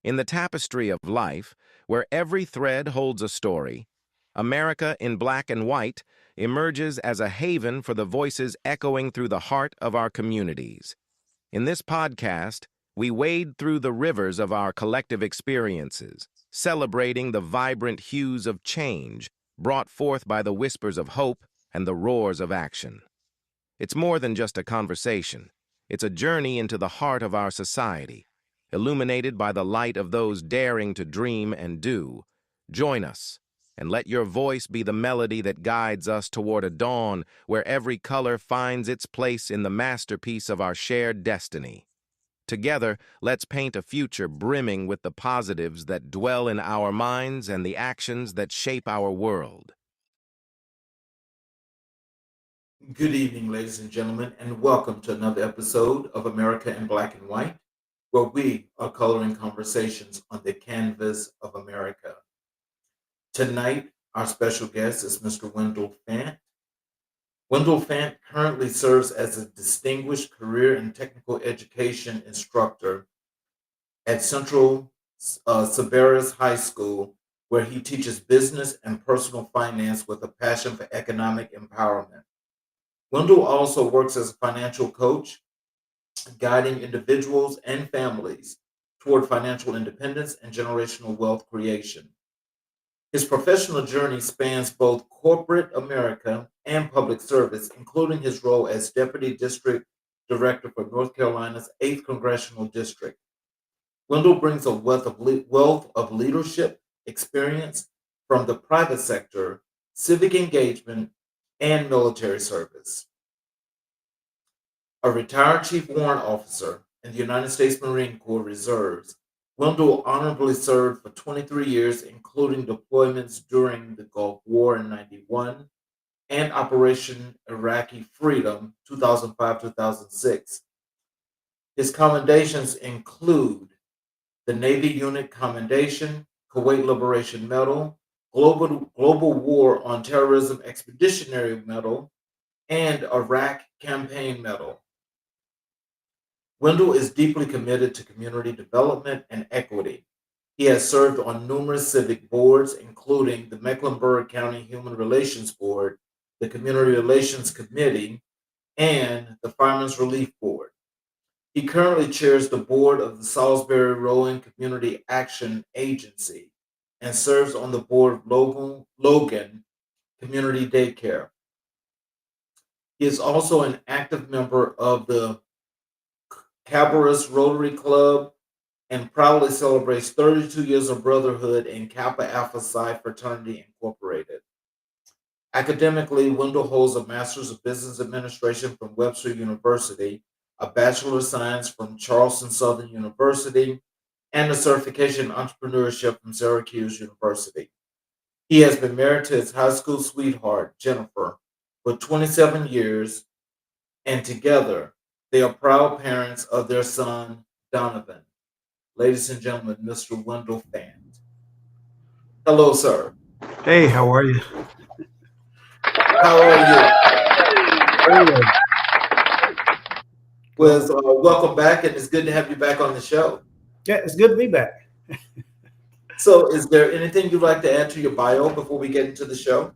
In the tapestry of life, where every thread holds a story, America in Black and White emerges as a haven for the voices echoing through the heart of our communities. In this podcast, we wade through the rivers of our collective experiences, celebrating the vibrant hues of change brought forth by the whispers of hope and the roars of action. It's more than just a conversation. It's a journey into the heart of our society, illuminated by the light of those daring to dream and do. Join us, and let your voice be the melody that guides us toward a dawn where every color finds its place in the masterpiece of our shared destiny. Together, let's paint a future brimming with the positives that dwell in our minds and the actions that shape our world. Good evening, ladies and gentlemen, and welcome to another episode of America in Black and White, where we are coloring conversations on the canvas of America. Tonight, our special guest is Mr. Wendell Fant. Wendell Fant currently serves as a distinguished career and technical education instructor at Central Severus High School, where he teaches business and personal finance with a passion for economic empowerment. Wendell also works as a financial coach, guiding individuals and families toward financial independence and generational wealth creation. His professional journey spans both corporate America and public service, including his role as Deputy District Director for North Carolina's 8th Congressional District. Wendell brings a wealth of leadership experience from the private sector, civic engagement, and military service. A retired Chief Warrant Officer in the United States Marine Corps Reserves, Wendell honorably served for 23 years, including deployments during the Gulf War in '91 and Operation Iraqi Freedom 2005-2006. His commendations include the Navy Unit Commendation, Kuwait Liberation Medal, Global War on Terrorism Expeditionary Medal, and Iraq Campaign Medal. Wendell is deeply committed to community development and equity. He has served on numerous civic boards, including the Mecklenburg County Human Relations Board, the Community Relations Committee, and the Fireman's Relief Board. He currently chairs the board of the Salisbury Rowing Community Action Agency and serves on the board of Logan Community Daycare. He is also an active member of the Cabarrus Rotary Club and proudly celebrates 32 years of brotherhood in Kappa Alpha Psi Fraternity Incorporated. Academically, Wendell holds a Master's of Business Administration from Webster University, a Bachelor of Science from Charleston Southern University, and a certification in entrepreneurship from Syracuse University. He has been married to his high school sweetheart, Jennifer, for 27 years, and together they are proud parents of their son, Donovan. Ladies and gentlemen, Mr. Wendell Fant. Hello, sir. Hey, how are you? How are you? Very well. Welcome back, and it's good to have you back on the show. Yeah, it's good to be back. So, is there anything you'd like to add to your bio before we get into the show?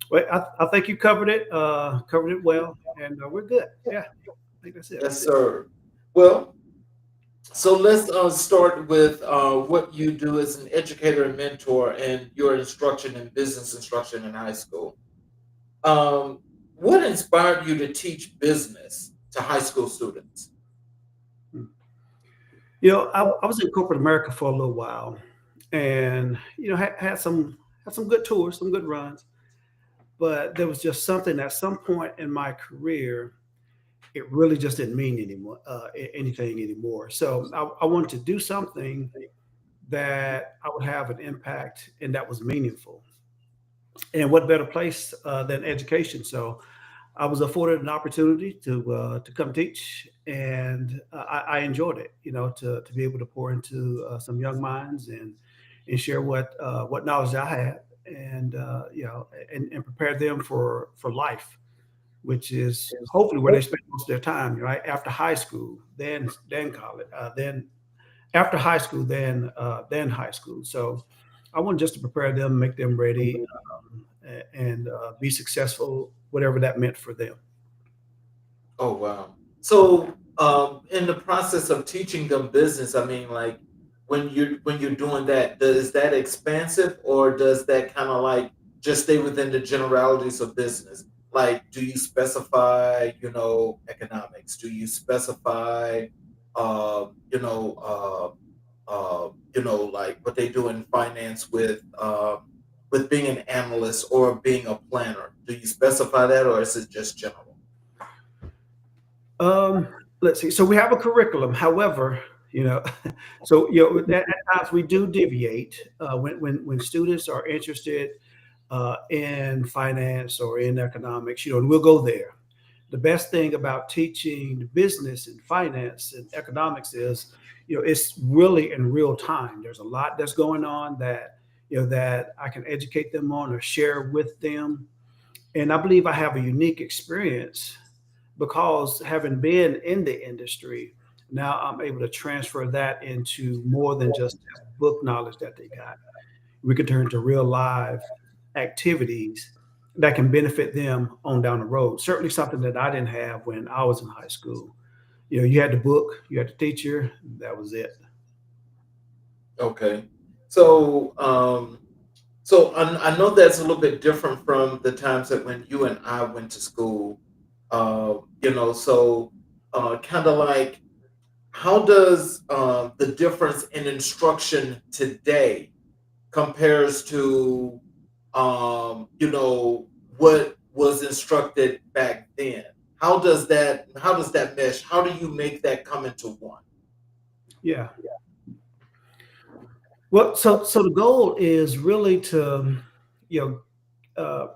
Well, I think you covered it well, and we're good. Yeah, I think that's it. Yes, sir. Well, so let's start with what you do as an educator and mentor and your instruction in business instruction in high school. What inspired you to teach business to high school students? Hmm. I was in corporate America for a little while, and had some good tours, some good runs, but there was just something at some point in my career it really just didn't mean anymore anything anymore. So I wanted to do something that I would have an impact and that was meaningful. And what better place than education? So I was afforded an opportunity to come teach, and I enjoyed it. To be able to pour into some young minds and share what knowledge I had, and and prepare them for life, which is hopefully where they spend most of their time, right after high school, then college, then after high school than high school. So I want just to prepare them, make them ready, and be successful, whatever that meant for them. Oh wow. So in the process of teaching them business, I mean like when you're doing that, does that expansive or does that kind of like just stay within the generalities of business? Like do you specify, economics? Do you specify you know, like what they do in finance with being an analyst or being a planner? Do you specify that or is it just general? Um, let's see. So we have a curriculum. However, you know, so at times we do deviate when students are interested in finance or in economics. And we'll go there. The best thing about teaching business and finance and economics is, it's really in real time. There's a lot that's going on that that I can educate them on or share with them. And I believe I have a unique experience because having been in the industry, now I'm able to transfer that into more than just that book knowledge that they got. We can turn to real live activities that can benefit them on down the road. Certainly something that I didn't have when I was in high school. You had the book, you had the teacher, that was it. Okay. So, I know that's a little bit different from the times that when you and I went to school. So kind of like, how does the difference in instruction today compares to, what was instructed back then? How does that mesh? How do you make that come into one? Yeah. Well, so the goal is really to, you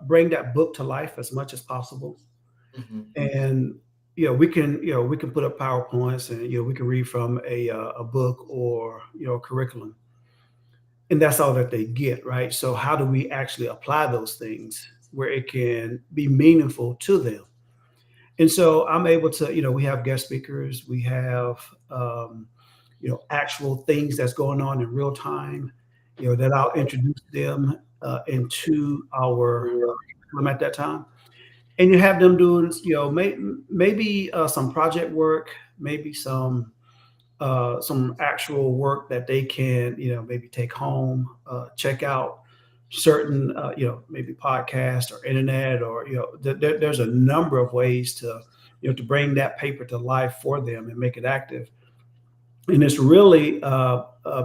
bring that book to life as much as possible. Hmm. And we can put up PowerPoints, and we can read from a book or a curriculum, and that's all that they get, right? So how do we actually apply those things where it can be meaningful to them? And so I'm able to, we have guest speakers, we have actual things that's going on in real time, that I'll introduce them into our curriculum at that time. And you have them doing, maybe some project work, maybe some actual work that they can, maybe take home, check out certain, maybe podcast or internet, or there's a number of ways to, to bring that paper to life for them and make it active. And it's really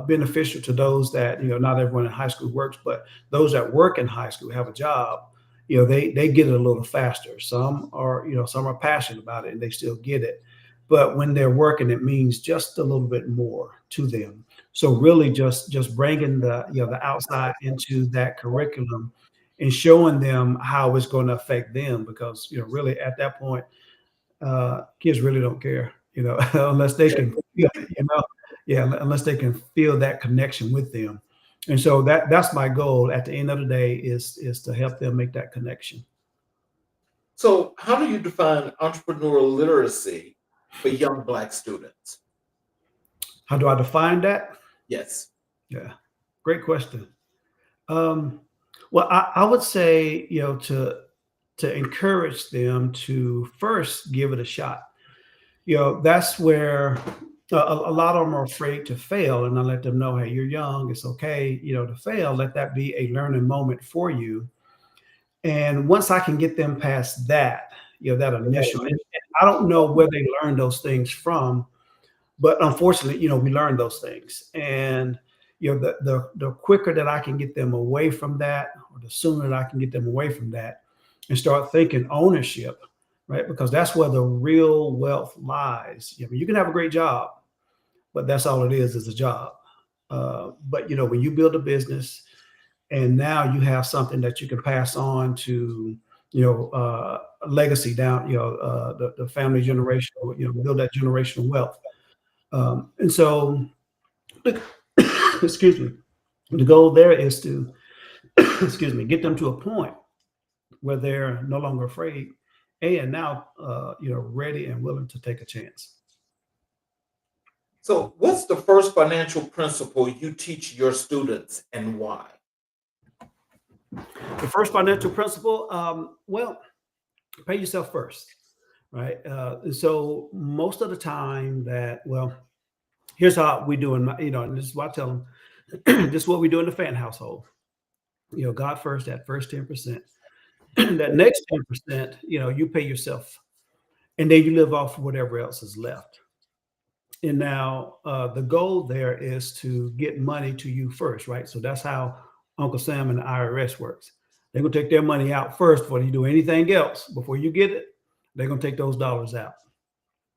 beneficial to those that, not everyone in high school works, but those that work in high school have a job. They get it a little faster. Some are passionate about it and they still get it, but when they're working, it means just a little bit more to them. So really, just bringing the outside into that curriculum and showing them how it's going to affect them, because really at that point, kids really don't care, unless they can feel it, yeah, unless they can feel that connection with them. And so that's my goal at the end of the day, is to help them make that connection. So, how do you define entrepreneurial literacy for young Black students? How do I define that? Yes. Yeah, great question. Um, well, I would say, to encourage them to first give it a shot. That's where a lot of them are afraid to fail, and I let them know, hey, you're young, it's okay, to fail. Let that be a learning moment for you. And once I can get them past that, that initial, and I don't know where they learn those things from, but unfortunately, we learn those things. And the quicker that I can get them away from that, or the sooner that I can get them away from that and start thinking ownership, right? Because that's where the real wealth lies. You can have a great job, but that's all it is a job. But when you build a business and now you have something that you can pass on to, a legacy down, the family generational, build that generational wealth. And so, excuse me, the goal there is to, excuse me, get them to a point where they're no longer afraid and now, ready and willing to take a chance. So, what's the first financial principle you teach your students and why? The first financial principle, well, pay yourself first, right? And so most of the time well, here's how we do in my, and this is what I tell them, this is what we do in the Fant household. God first, that first 10%. That next 10%, you pay yourself, and then you live off whatever else is left. And now the goal there is to get money to you first, right? So that's how Uncle Sam and the IRS works. They're gonna take their money out first before you do anything else. Before you get it, they're gonna take those dollars out.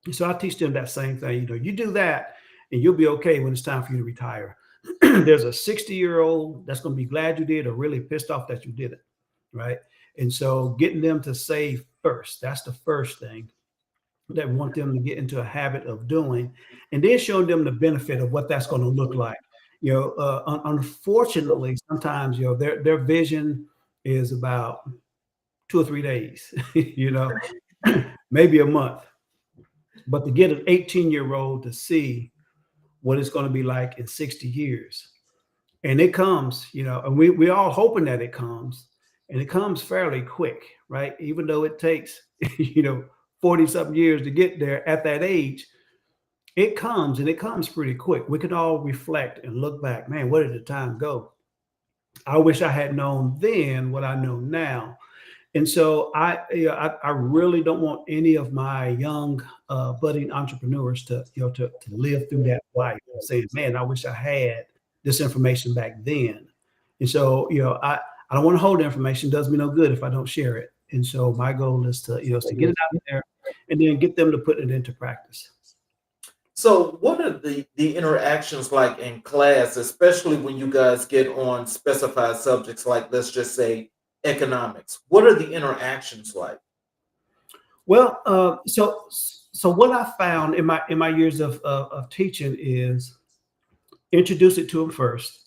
And so I teach them that same thing. You do that, and you'll be okay when it's time for you to retire. There's a 60-year-old that's gonna be glad you did, or really pissed off that you did it, right? And so getting them to save first, that's the first thing that we want them to get into a habit of doing, and then showing them the benefit of what that's going to look like. Unfortunately, sometimes their vision is about 2 or 3 days, maybe a month. But to get an 18-year-old to see what it's going to be like in 60 years, and it comes, and we all hoping that it comes, and it comes fairly quick, right? Even though it takes, 40 something years to get there at that age, it comes, and it comes pretty quick. We can all reflect and look back, man, where did the time go? I wish I had known then what I know now. And so I really don't want any of my young budding entrepreneurs to live through that life saying, man, I wish I had this information back then. And so, I don't want to hold the information. It does me no good if I don't share it. And so my goal is to get it out there and then get them to put it into practice. So, what are the interactions like in class, especially when you guys get on specified subjects like, let's just say, economics? What are the interactions like? Well, so what I found in my years of teaching is introduce it to them first,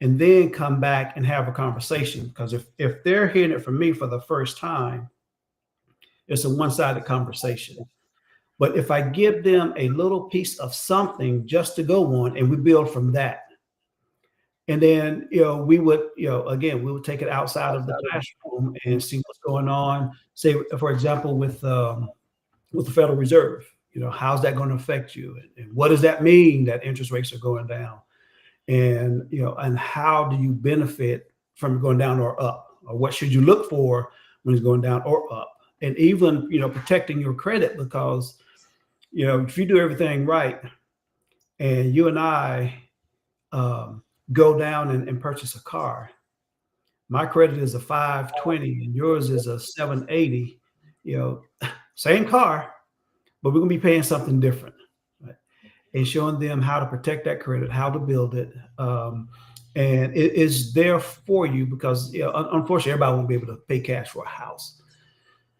and then come back and have a conversation. Because if they're hearing it from me for the first time, it's a one-sided conversation. But if I give them a little piece of something just to go on, and we build from that, and then we would again we would take it outside of the classroom and see what's going on. Say, for example, with the Federal Reserve, how's that going to affect you, and what does that mean that interest rates are going down, and and how do you benefit from going down or up, or what should you look for when it's going down or up, and even protecting your credit, because if you do everything right, and you and I go down and purchase a car, my credit is a 520 and yours is a 780, same car, but we're going to be paying something different, right? And showing them how to protect that credit, how to build it. And it is there for you because unfortunately, everybody won't be able to pay cash for a house.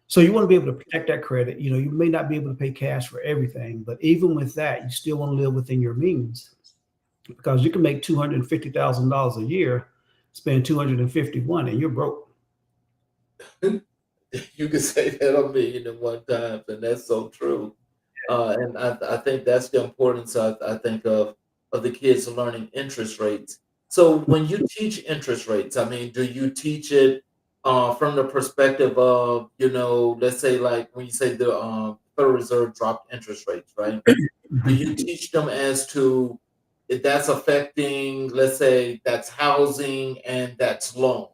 So you want to be able to protect that credit. You may not be able to pay cash for everything, but even with that, you still want to live within your means, because you can make $250,000 a year, spend 251, and you're broke. You can say that a million at one time, and that's so true. And I think that's the importance I think of the kids learning interest rates. So when you teach interest rates, I mean, do you teach it from the perspective of, let's say, like when you say the Federal Reserve dropped interest rates, right? Do you teach them as to if that's affecting, let's say, that's housing and that's loans?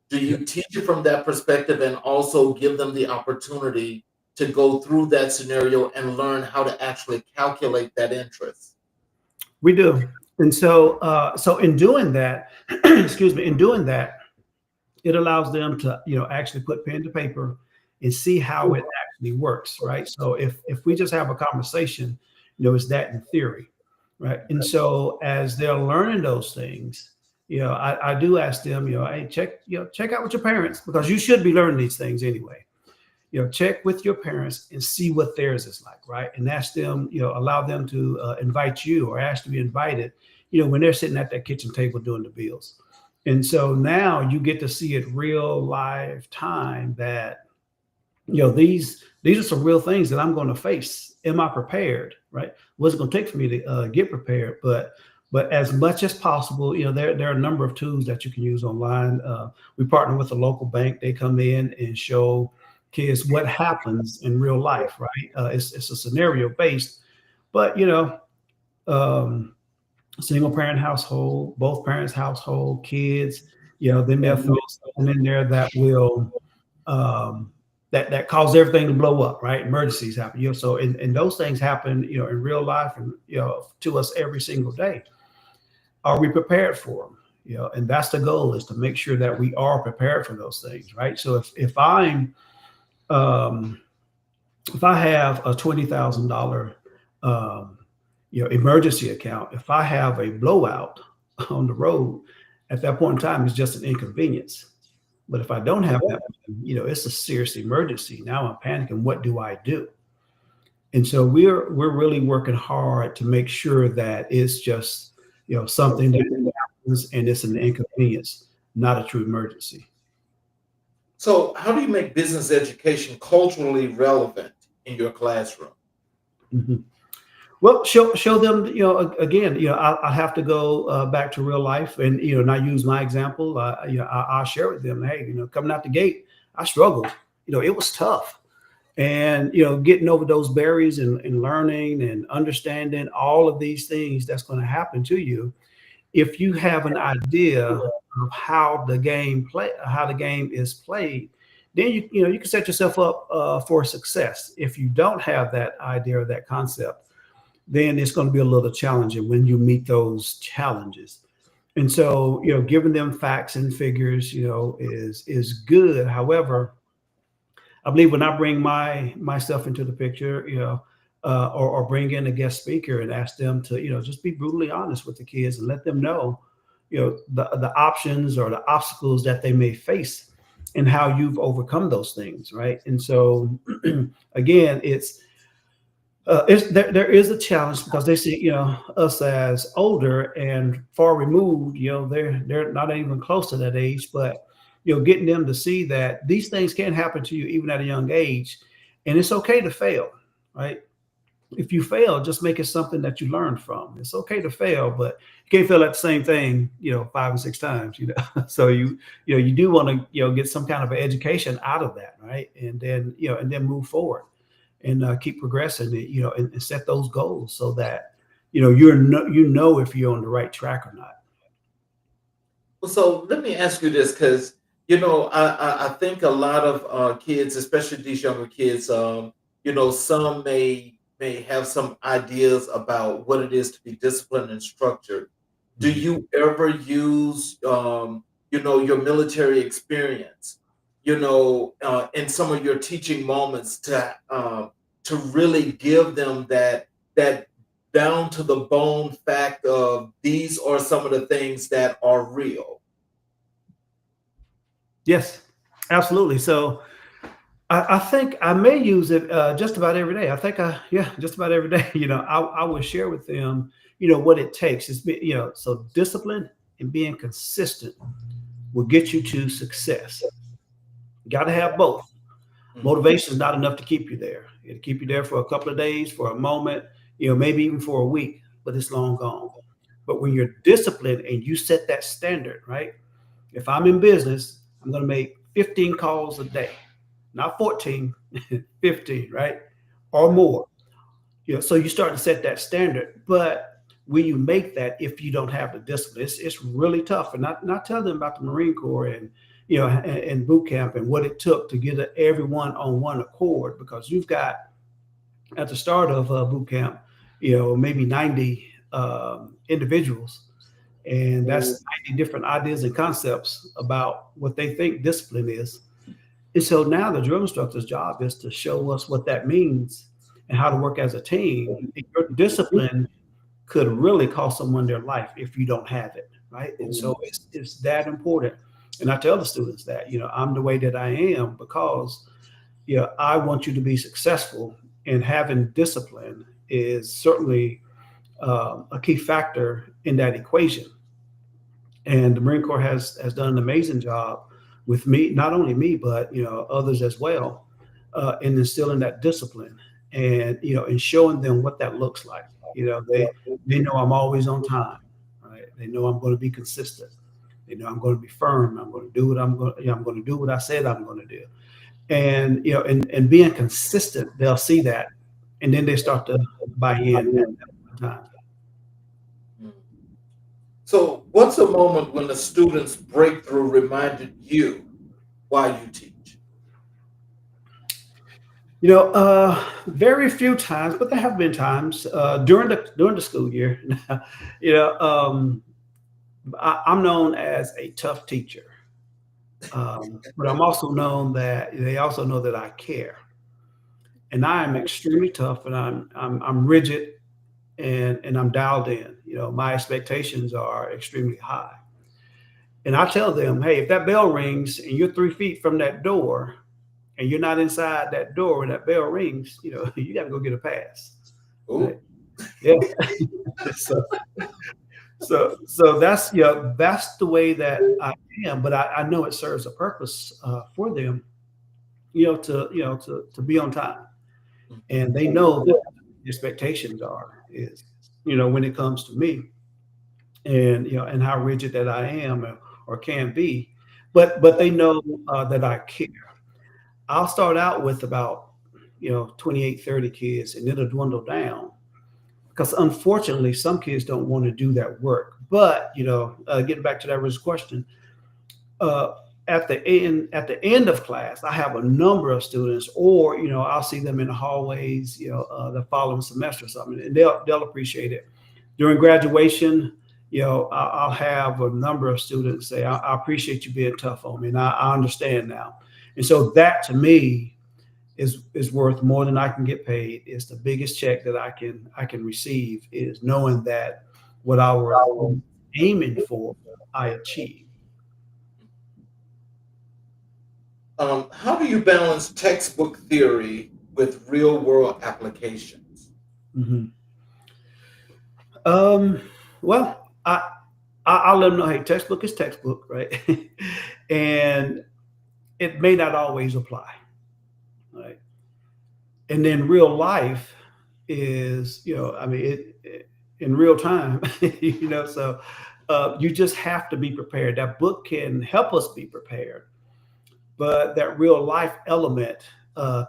Do you teach it from that perspective and also give them the opportunity to go through that scenario and learn how to actually calculate that interest? We do. And so in doing that, excuse me, in doing that, it allows them to, actually put pen to paper and see how it actually works, right? So if we just have a conversation, it's that in theory, right? And so as they're learning those things, I do ask them, hey, check out with your parents, because you should be learning these things anyway. Check with your parents and see what theirs is like, right? And ask them, allow them to invite you or ask to be invited, when they're sitting at that kitchen table doing the bills. And so now you get to see it real live time that, these are some real things that I'm going to face. Am I prepared? Right? right? What's it going to take for me to get prepared? But as much as possible, there are a number of tools that you can use online. We partner with a local bank. They come in and show kids what happens in real life, right? It's a scenario based, but um, single parent household, both parents household, kids, then they'll throw something in there that will um, that cause everything to blow up, right? Emergencies happen, So and those things happen, in real life, and to us every single day. Are we prepared for them? And that's the goal, is to make sure that we are prepared for those things, right? So um, if I have a $20,000 emergency account, if I have a blowout on the road, at that point in time, it's just an inconvenience. But if I don't have that, it's a serious emergency. Now I'm panicking. What do I do? And so we're really working hard to make sure that it's just something that happens and it's an inconvenience, not a true emergency. So, how do you make business education culturally relevant in your classroom? Mhm. Well, show them. Again, I have to go back to real life, and not use my example. I'll share with them. Hey, coming out the gate, I struggled. It was tough, and getting over those barriers and learning and understanding all of these things that's going to happen to you. If you have an idea of how the game is played, then you can set yourself up for success. If you don't have that idea or that concept, then it's going to be a little challenging when you meet those challenges. And so, giving them facts and figures, is good. However, I believe when I bring myself into the picture, or bring in a guest speaker and ask them to, just be brutally honest with the kids and let them know, the options or the obstacles that they may face and how you've overcome those things, right? And so, again, there is a challenge because they see us as older and far removed. They're not even close to that age, but getting them to see that these things can happen to you even at a young age, and it's okay to fail, right? If you fail, just make it something that you learn from. It's okay to fail, but you can't fail at the same thing 5 and 6 times. So you do want to get some kind of an education out of that, right? And then move forward and keep progressing, and set those goals so that if you're on the right track or not. Well, so let me ask you this, because I think a lot of kids, especially these younger kids, some may have some ideas about what it is to be disciplined and structured. Do Mhm. you ever use your military experience, in some of your teaching moments to really give them that down to the bone fact of these are some of the things that are real? Yes, absolutely. So I think I may use it just about every day. Just about every day. I will share with them, what it takes. So discipline and being consistent will get you to success. You got to have both. Mhm. Motivation is not enough to keep you there. It'll keep you there for a couple of days, for a moment, maybe even for a week, but it's long gone. But when you're disciplined and you set that standard, right? If I'm in business, I'm going to make 15 calls a day, not 14, 15, right? Or more. So you start to set that standard. But when you make that, if you don't have the discipline, it's really tough. And not tell them about the Marine Corps and boot camp and what it took to get everyone on one accord, because you've got at the start of boot camp, maybe 90 individuals, and that's 90 different ideas and concepts about what they think discipline is. And so now the drill instructor's job is to show us what that means and how to work as a team. And your discipline could really cost someone their life if you don't have it, right? And so it's that important. And I tell the students that, I'm the way that I am because, I want you to be successful, and having discipline is certainly a key factor in that equation. And the Marine Corps has done an amazing job with me, not only me, but others as well, in instilling that discipline. and and showing them what that looks like. They know I'm always on time, right? They know I'm going to be consistent. They know I'm going to be firm. I'm going to do what I'm going to do what I said I'm going to do. And and being consistent, they'll see that, and then they start to buy in at that time. Mm. So, what's a moment when a student's breakthrough reminded you why you teach? Very few times, but there have been times during the school year. you know, um, I'm known as a tough teacher, but I'm also known that they also know that I care, and I am extremely tough, and I'm rigid, and I'm dialed in. My expectations are extremely high, and I tell them, hey, if that bell rings and you're 3 feet from that door, and you're not inside that door when that bell rings, you got to go get a pass, right? Ooh. Yeah. so, so that's the way that I am, but I know it serves a purpose for them, to be on time, and they know that the expectations is when it comes to me, and and how rigid that I am, or can be, but they know that I care. I'll start out with about 28, 30 kids, and it'll dwindle down because unfortunately some kids don't want to do that work. But getting back to that original question, uh, at the end of class, I have a number of students, or I'll see them in the hallways, the following semester or something, and they'll appreciate it. During graduation, I'll have a number of students say, I appreciate you being tough on me, and I understand now. And so that to me is worth more than I can get paid. It's the biggest check that I can receive, is knowing that what I was aiming for, I achieved. How do you balance textbook theory with real world applications? Mhm. Um, well, I'll let them know, hey, textbook is textbook, right? And it may not always apply, right? And then real life is, I mean, in real time, so you just have to be prepared. That book can help us be prepared, but that real life element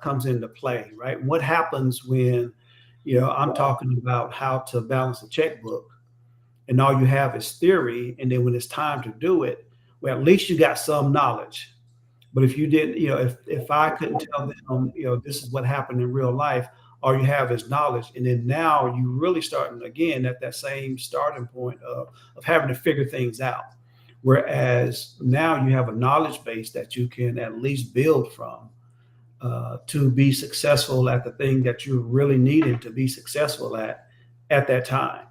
comes into play, right? What happens when, I'm talking about how to balance a checkbook, and all you have is theory, and then when it's time to do it, well, at least you got some knowledge. But if you didn't, if I couldn't tell them, this is what happened in real life, all you have is knowledge. And then now you really starting again at that same starting point of having to figure things out. Whereas now you have a knowledge base that you can at least build from to be successful at the thing that you really needed to be successful at that time.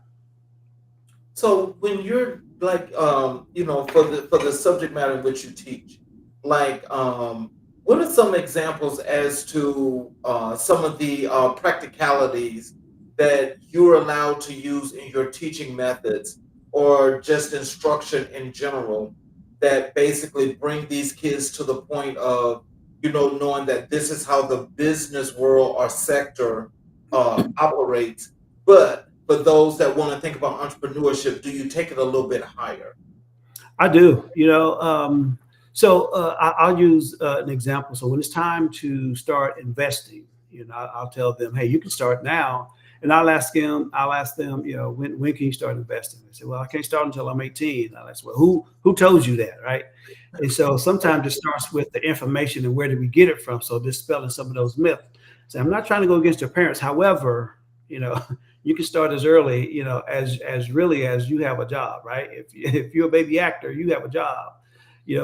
So when you're like, for the subject matter in which you teach, like, what are some examples as to some of the practicalities that you're allowed to use in your teaching methods, or just instruction in general, that basically bring these kids to the point of, knowing that this is how the business world or sector operates, but for those that want to think about entrepreneurship, do you take it a little bit higher? I do, so I'll use an example. So when it's time to start investing, I'll tell them, hey, you can start now. And I'll ask them, when can you start investing? They say, well, I can't start until I'm 18. I'll ask, well, who told you that, right? And so sometimes it starts with the information and where did we get it from? So dispelling some of those myths. So I'm not trying to go against your parents. However, you can start as early, as really as you have a job, right? If you're a baby actor, you have a job,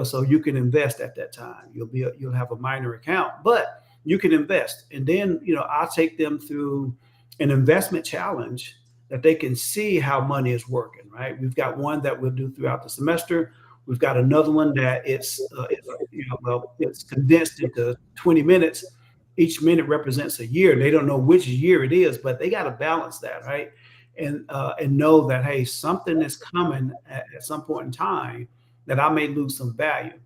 so you can invest at that time. You'll have a minor account, but you can invest. And then, I'll take them through an investment challenge that they can see how money is working, right? We've got one that we'll do throughout the semester. We've got another one that it's condensed into 20 minutes. Each minute represents a year. They don't know which year it is, but they got to balance that, right? And know that, hey, something is coming at some point in time that I may lose some value.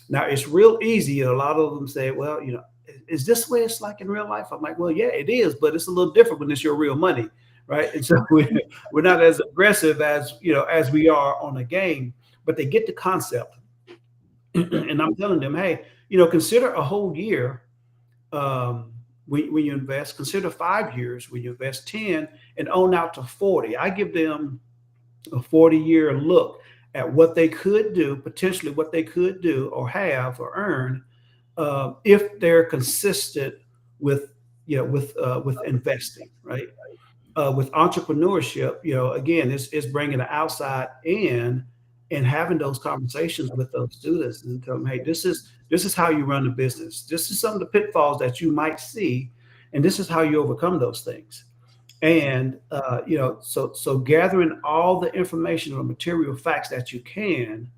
Now it's real easy. A lot of them say, well, is this the way it's like in real life? I'm like, well, yeah, it is, but it's a little different when it's your real money, right? And so we're not as aggressive as as we are on a game, but they get the concept. And I'm telling them, hey, consider a whole year when you invest, consider 5 years when you invest 10 and own out to 40. I give them a 40-year look at what they could do, potentially what they could do or have or earn if they're consistent with with investing, right? With entrepreneurship, again, it's bringing the outside in and having those conversations with those students and tell them, hey, this is how you run a business. This is some of the pitfalls that you might see, and this is how you overcome those things. And so gathering all the information or material facts that you can.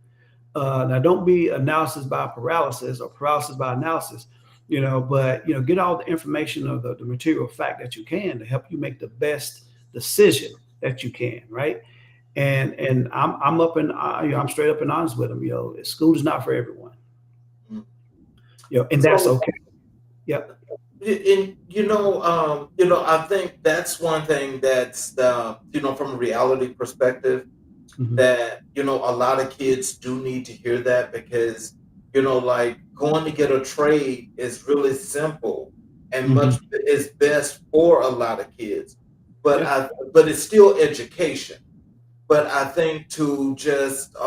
Now, don't be analysis by paralysis or paralysis by analysis, but get all the information of the material fact that you can to help you make the best decision that you can, right? And I'm up and I'm straight up and honest with them. School is not for everyone, and that's okay. Yep. And I think that's one thing that's from a reality perspective Mhm. that a lot of kids do need to hear that because like going to get a trade is really simple and much Mhm. is best for a lot of kids, but Yeah. but it's still education. But I think to just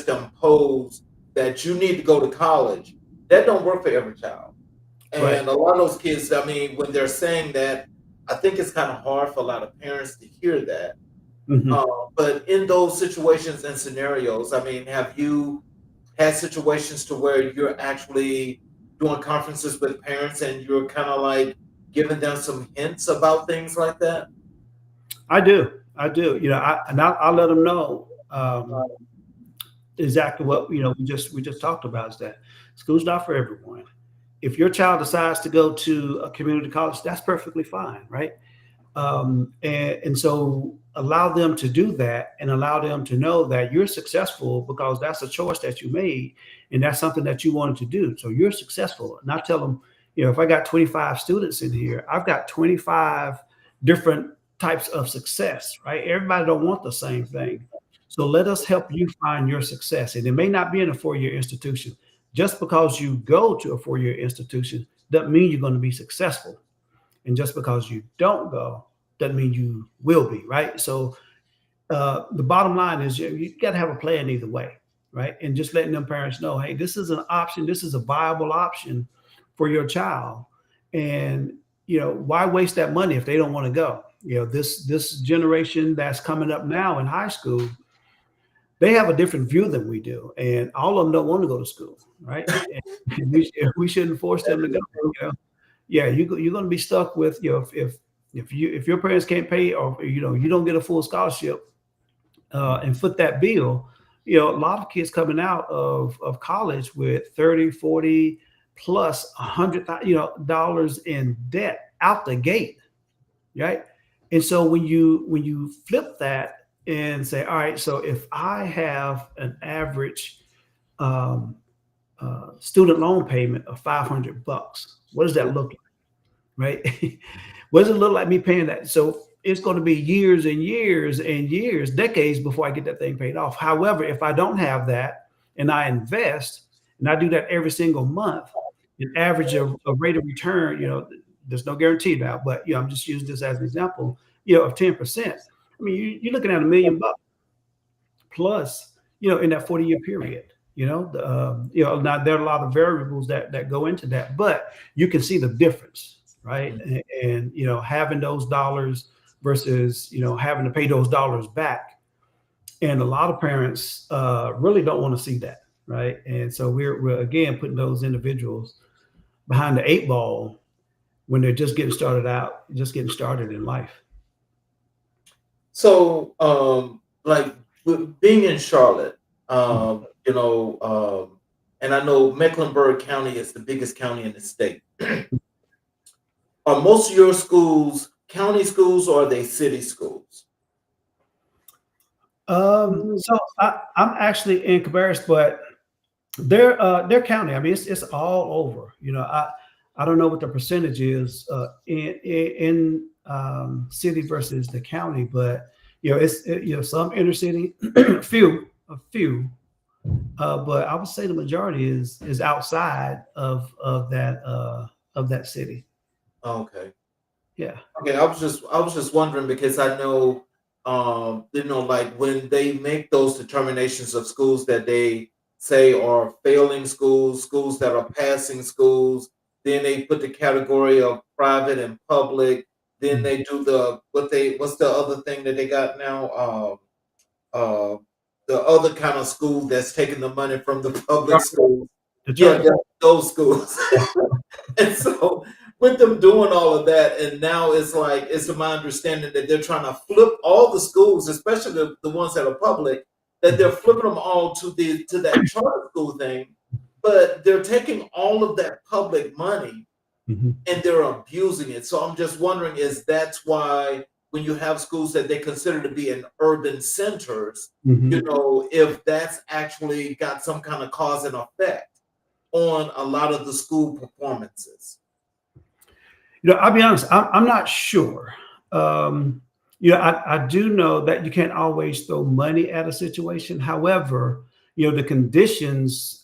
impose that you need to go to college, that don't work for every child. Right. And a lot of those kids, I mean, when they're saying that, I think it's kind of hard for a lot of parents to hear that. Mhm. But in those situations and scenarios, I mean, have you had situations to where you're actually doing conferences with parents and you're kind of like giving them some hints about things like that? I do. I do. I'll let them know exactly what we just talked about is that school's not for everyone. If your child decides to go to a community college, that's perfectly fine, right? And so allow them to do that and allow them to know that you're successful because that's a choice that you made and that's something that you wanted to do. So you're successful. And I tell them, if I got 25 students in here, I've got 25 different types of success, right? Everybody don't want the same thing. So let us help you find your success. And it may not be in a 4-year institution. Just because you go to a 4-year institution doesn't mean you're going to be successful. And just because you don't go doesn't mean you will be, right? So the bottom line is you got to have a plan either way, right? And just letting them parents know, hey, this is an option. This is a viable option for your child. And, why waste that money if they don't want to go? This generation that's coming up now in high school, they have a different view than we do. And all of them don't want to go to school, right? And we shouldn't force them to go. Yeah, you're going to be stuck with if your parents can't pay or you don't get a full scholarship and foot that bill. A lot of kids coming out of college with 30, 40 plus $100 in debt out the gate, right? And so when you flip that and say, all right, so if I have an average um, student loan payment of $500, what does that look like? Right? What does it look like me paying that? So it's going to be years and years and years, decades before I get that thing paid off. However, if I don't have that and I invest and I do that every single month, an average of a rate of return, there's no guarantee now, but I'm just using this as an example, of 10%. I mean, you're looking at $1 million plus, in that 40-year period. Now there are a lot of variables that go into that, but you can see the difference, right? And having those dollars versus having to pay those dollars back, and a lot of parents really don't want to see that, right? And so we're again putting those individuals behind the 8 ball when they're just getting started in life. So, like with being in Charlotte, Mhm. and I know Mecklenburg County is the biggest county in the state. Are most of your schools county schools or are they city schools? So I'm actually in Cabarrus, but they're county. I mean, it's all over. I don't know what the percentage is in city versus the county, but some inner city, a few, but I would say the majority is outside of that city. Okay. Yeah. Okay, I was just wondering because I know, like when they make those determinations of schools that they say are failing schools, schools that are passing schools, then they put the category of private and public. Then they do what's the other thing that they got now? Uh, the other kind of school that's taking the money from the public schools. The Yeah, charter. yeah, those schools. And so with them doing all of that, and now it's my understanding that they're trying to flip all the schools, especially the ones that are public, that they're flipping them all to that charter school thing, but they're taking all of that public money Mhm. and they're abusing it. So I'm just wondering, is that's why when you have schools that they consider to be in urban centers, Mhm. if that's actually got some kind of cause and effect on a lot of the school performances. I'll be honest, I'm not sure. Um, I do know that you can't always throw money at a situation. However, the conditions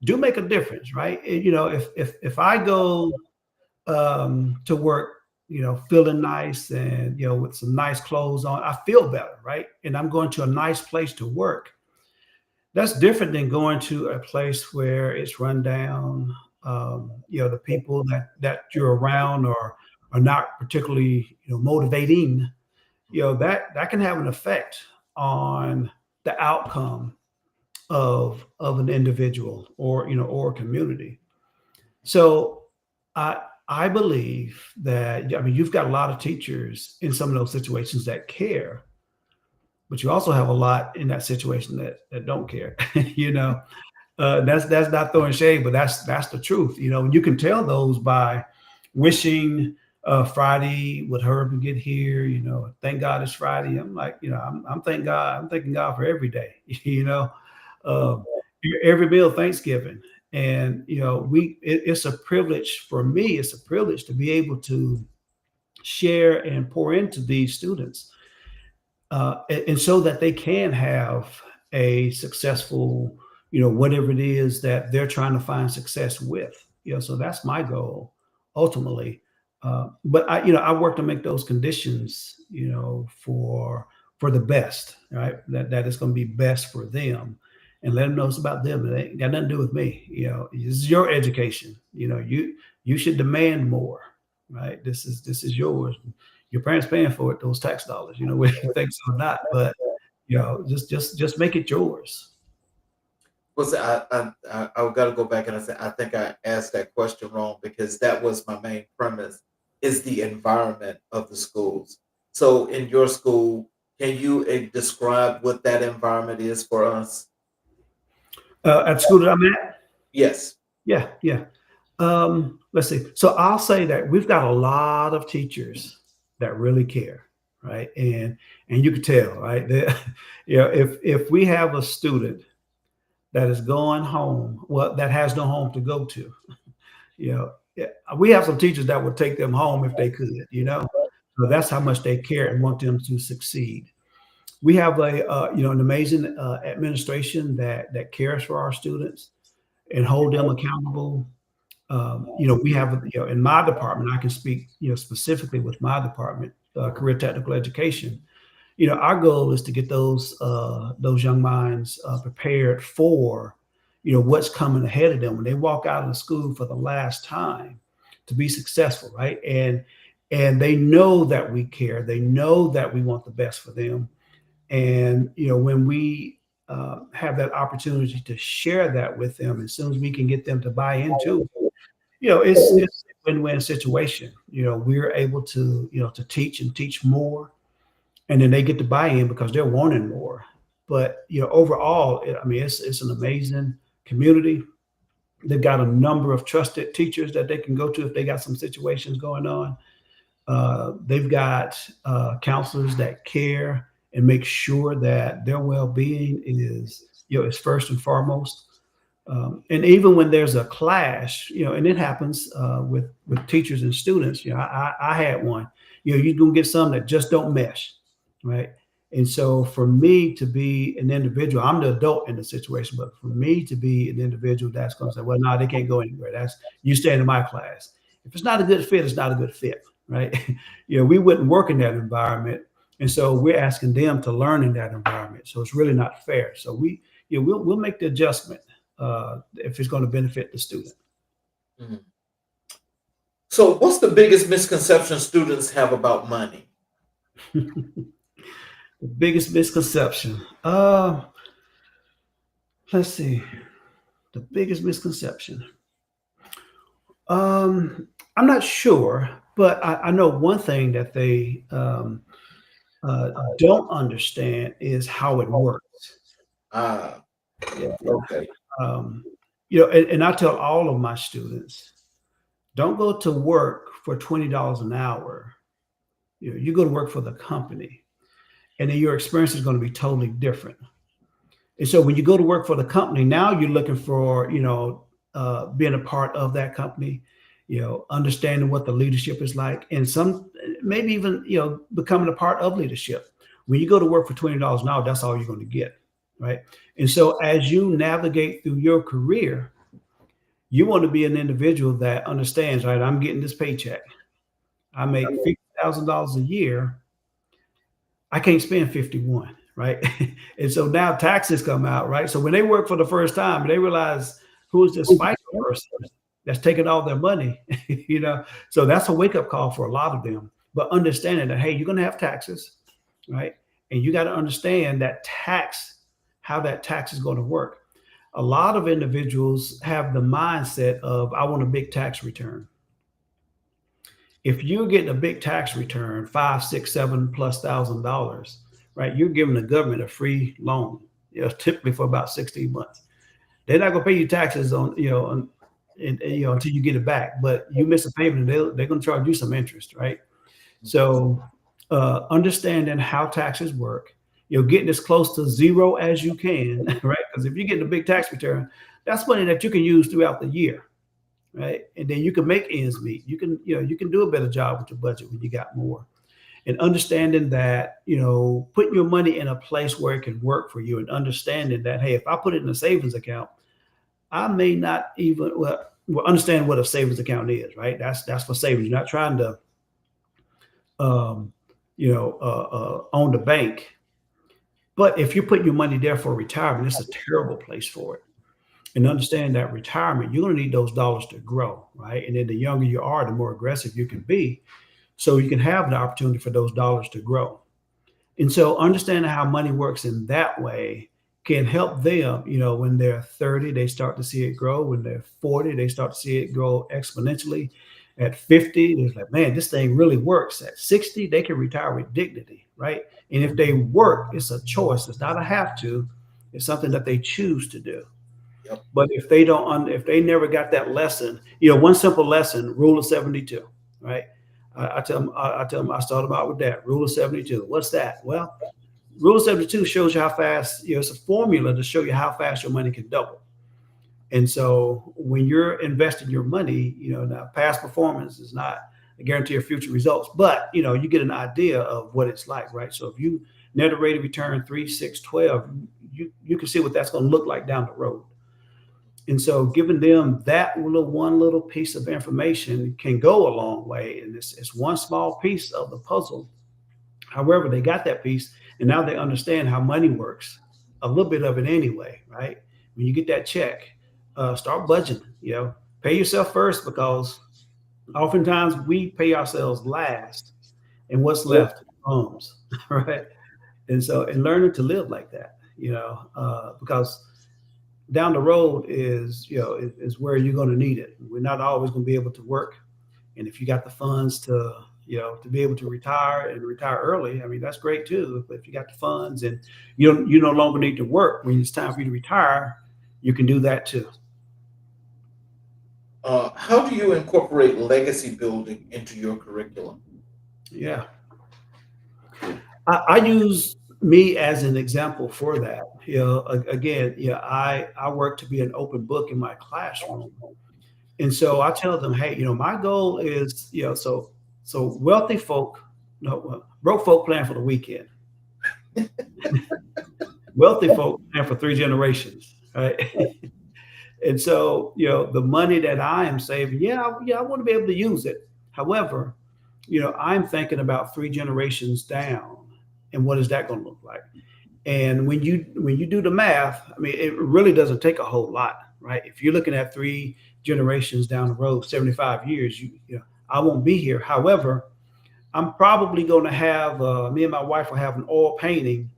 do make a difference, right? If I go to work, feeling nice and with some nice clothes on, I feel better, right? And I'm going to a nice place to work. That's different than going to a place where it's run down. The people that you're around are not particularly motivating. That can have an effect on the outcome of an individual or a community. So I believe that, I mean, you've got a lot of teachers in some of those situations that care, but you also have a lot in that situation that don't care. you know, that's not throwing shade, but that's the truth. You can tell those by wishing Friday would hurry up and get here. Thank God it's Friday. I'm like, I'm thank God. I'm thanking God for every day. Uh, every meal Thanksgiving, and it's a privilege for me. It's a privilege to be able to share and pour into these students, and so that they can have a successful, whatever it is that they're trying to find success with. So that's my goal ultimately. But I work to make those conditions, for the best, right? That is going to be best for them, and let them know it's about them. It ain't got nothing to do with me. This is your education. You should demand more, right? This is yours. Your parents paying for it, those tax dollars, whether you think so or not. But just make it yours. Well, see, I got to go back and I think I asked that question wrong because that was my main premise is the environment of the schools. So in your school, can you describe what that environment is for us? At the school that I'm at, Yes. yeah, yeah. Let's see. So I'll say that we've got a lot of teachers that really care, right? And you can tell, right? If we have a student that is going home, well, that has no home to go to, yeah, we have some teachers that would take them home if they could, So that's how much they care and want them to succeed. We have an amazing administration that cares for our students and hold them accountable. We have, in my department, I can speak, specifically with my department, career technical education. Our goal is to get those young minds prepared for, what's coming ahead of them when they walk out of the school for the last time to be successful, right? And they know that we care. They know that we want the best for them. And when we have that opportunity to share that with them, as soon as we can get them to buy into it, it's a win-win situation. We're able to teach and teach more, and then they get to buy in because they're wanting more. But overall, I mean, it's an amazing community. They've got a number of trusted teachers that they can go to if they got some situations going on. They've got counselors that care and make sure that their well-being is first and foremost. And even when there's a clash, and it happens with teachers and students. I had one. You're gonna get some that just don't mesh, right? And so for me to be an individual, I'm the adult in the situation, but for me to be an individual that's going to say, well, no, they can't go anywhere. That's you stay in my class. If it's not a good fit, it's not a good fit, right? We wouldn't work in that environment, and so we're asking them to learn in that environment. So it's really not fair. So we'll make the adjustment if it's going to benefit the student. Mhm. So, what's the biggest misconception students have about money? The biggest misconception. Let's see. The biggest misconception. I'm not sure, but I know one thing that they don't understand is how it works. Ah, Yeah. okay. Um, and I tell all of my students, don't go to work for $20 an hour. You go to work for the company, and then your experience is going to be totally different. And so when you go to work for the company, now you're looking for, being a part of that company, understanding what the leadership is like, and some maybe even, becoming a part of leadership. When you go to work for $20 an hour, that's all you're going to get, right? And so as you navigate through your career, you want to be an individual that understands, right? I'm getting this paycheck. I make $50,000 a year. I can't spend 51, right? And so now taxes come out, right? So when they work for the first time, they realize who is this FICA person that's taking all their money, So that's a wake up call for a lot of them. But understanding that, hey, you're going to have taxes, right? And you got to understand that how that tax is going to work. A lot of individuals have the mindset of, I want a big tax return. If you're getting a big tax return, 5, 6, 7 plus $1,000, right? You're giving the government a free loan, typically for about 16 months. They're not going to pay you taxes until you get it back. But you miss a payment, they're going to charge you some interest, right? So understanding how taxes work, getting as close to zero as you can, right? Because if you're getting a big tax return, that's money that you can use throughout the year, right? And then you can make ends meet. You can do a better job with your budget when you got more. And understanding that, putting your money in a place where it can work for you, and understanding that, hey, if I put it in a savings account, I may not even understand what a savings account is, right? That's for savings. You're not trying to, own the bank. But if you're putting your money there for retirement, it's a terrible place for it. And understand that retirement, you're going to need those dollars to grow, right? And then the younger you are, the more aggressive you can be, so you can have the opportunity for those dollars to grow. And so understanding how money works in that way can help them, when they're 30, they start to see it grow. When they're 40, they start to see it grow exponentially. At 50, they're like, man, this thing really works. At 60, they can retire with dignity, right? And if they work, it's a choice. It's not a have to. It's something that they choose to do. Yep. But if they never got that lesson, one simple lesson, rule of 72, right? I tell them, I start them out with that rule of 72. What's that? Well, rule of 72 shows you how fast, it's a formula to show you how fast your money can double. And so when you're investing your money, now past performance is not a guarantee of future results, but you get an idea of what it's like, right? So if you net rate of return 3, 6, 12, you can see what that's going to look like down the road. And so giving them that one little piece of information can go a long way. And it's one small piece of the puzzle. However, they got that piece, and now they understand how money works, a little bit of it anyway, right? When you get that check, start budgeting, pay yourself first, because oftentimes we pay ourselves last, and what's left comes, right? And learning to live like that, because down the road is where you're going to need it. We're not always going to be able to work. And if you got the funds to be able to retire and retire early, I mean, that's great too. But if you got the funds and you no longer need to work when it's time for you to retire, you can do that too. How do you incorporate legacy building into your curriculum? Yeah. I use me as an example for that. Again, I work to be an open book in my classroom, and so I tell them, hey, my goal is, so wealthy folk, no, well, broke folk plan for the weekend. Wealthy folk plan for 3 generations, right? And so, the money that I am saving, I want to be able to use it. However, I'm thinking about 3 generations down, and what is that going to look like? And when you do the math, I mean, it really doesn't take a whole lot, right? If you're looking at 3 generations down the road, 75 years, I won't be here. However, I'm probably going to have me and my wife will have an oil painting,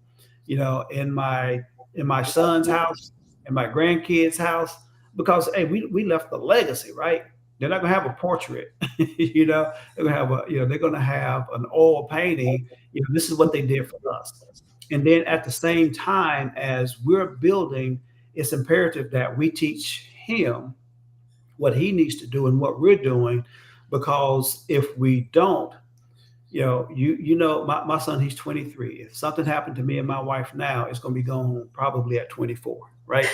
in my son's house, in my grandkids' house, because hey, we left the legacy, right? They're not gonna have a portrait, They're gonna have they're gonna have an oil painting. This is what they did for us. And then at the same time as we're building, it's imperative that we teach him what he needs to do and what we're doing, because if we don't, my son, he's 23. If something happened to me and my wife now, it's going to be gone probably at 24, right?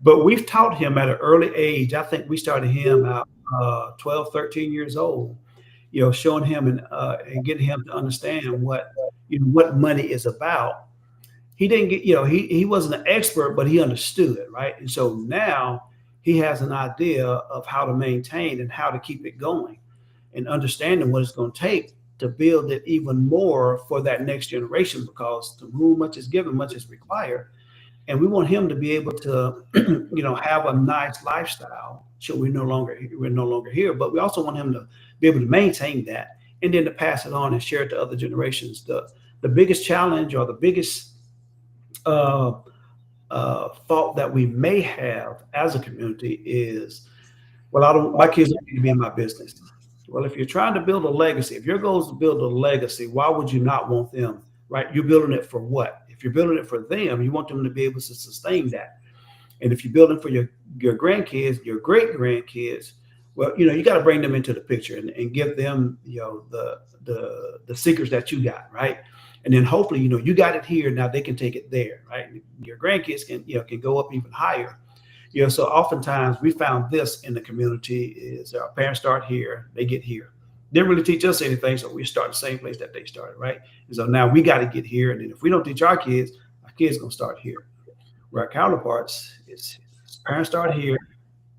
But we've taught him at an early age. I think we started him out 12, 13 years old, showing him and getting him to understand what money is about. He didn't get, he wasn't an expert, but he understood it, right? And so now he has an idea of how to maintain and how to keep it going, and understanding what it's going to take to build it even more for that next generation, because to whom much is given, much is required. And we want him to be able to, have a nice lifestyle. So we're no longer here, but we also want him to be able to maintain that, and then to pass it on and share it to other generations. The biggest challenge, or the biggest fault that we may have as a community is, well, my kids don't need to be in my business. Well, if you're trying to build a legacy, if your goal is to build a legacy, why would you not want them, right? You're building it for what? If you're building it for them, you want them to be able to sustain that. And if you're building for your grandkids, your great grandkids, well, you got to bring them into the picture and give them, the secrets that you got, right? And then hopefully, you got it here, now they can take it there, right? Your grandkids can go up even higher. So oftentimes we found this in the community is our parents start here, they get here. Didn't really teach us anything, so we start the same place that they started, right? And so now we got to get here, and then if we don't teach our kids gonna start here. Where our counterparts is parents start here,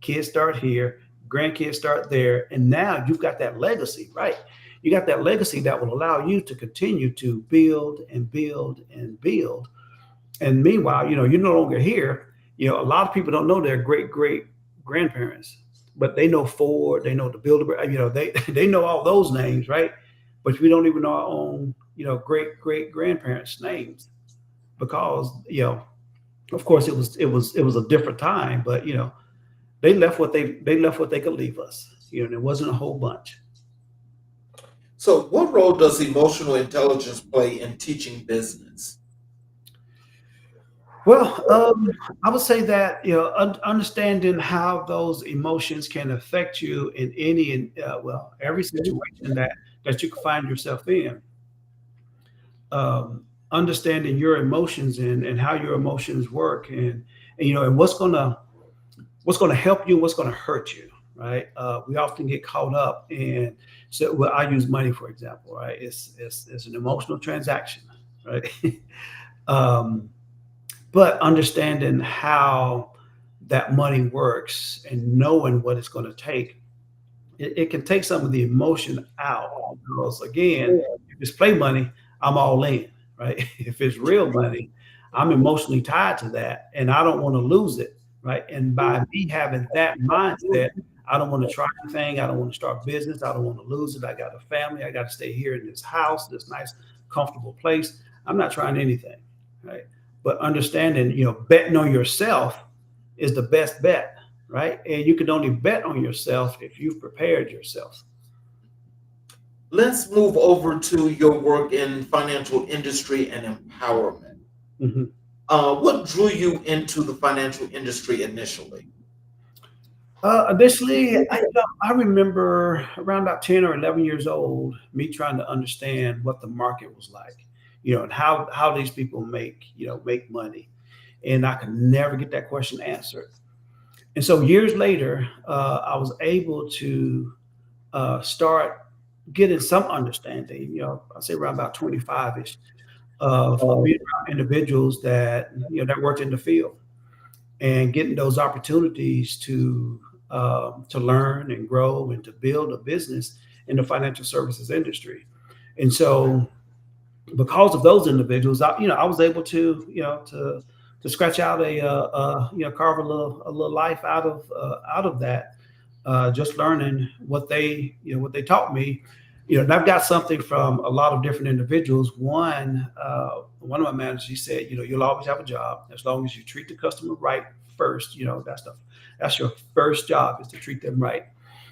kids start here, grandkids start there, and now you've got that legacy, right? You got that legacy that will allow you to continue to build and build and build. And meanwhile, you're no longer here. A lot of people don't know their great grandparents, but they know Ford, they know the builder, they know all those names, right? But we don't even know our own, great grandparents' names, because of course it was a different time, but they left what they could leave us. There wasn't a whole bunch. So, what role does emotional intelligence play in teaching business? Well, I would say that understanding how those emotions can affect you in every situation that you can find yourself in. Understanding your emotions and how your emotions work, and what's gonna help you and what's gonna hurt you, right? We often get caught up in, so well, I use money for example, right? It's an emotional transaction, right? But understanding how that money works and knowing what it's going to take, it can take some of the emotion out. Because again, if it's play money, I'm all in, right? If it's real money, I'm emotionally tied to that, and I don't want to lose it, right? And by me having that mindset, I don't want to try anything. I don't want to start business. I don't want to lose it. I got a family. I got to stay here in this house, this nice, comfortable place. I'm not trying anything, right? But understanding, betting on yourself is the best bet, right? And you can only bet on yourself if you've prepared yourself. Let's move over to your work in financial industry and empowerment. Mm-hmm. What drew you into the financial industry initially? Initially, I remember around about 10 or 11 years old, me trying to understand what the market was like, and how these people make money, and I could never get that question answered. And so years later, I was able to start getting some understanding. I say around about 25ish of being around individuals that worked in the field and getting those opportunities to learn and grow and to build a business in the financial services industry. And so, because of those individuals, I was able to scratch out carve a little life out of that, just learning what they taught me. And I've got something from a lot of different individuals. One of my managers, he said, you'll always have a job as long as you treat the customer right first. That's your first job, is to treat them right,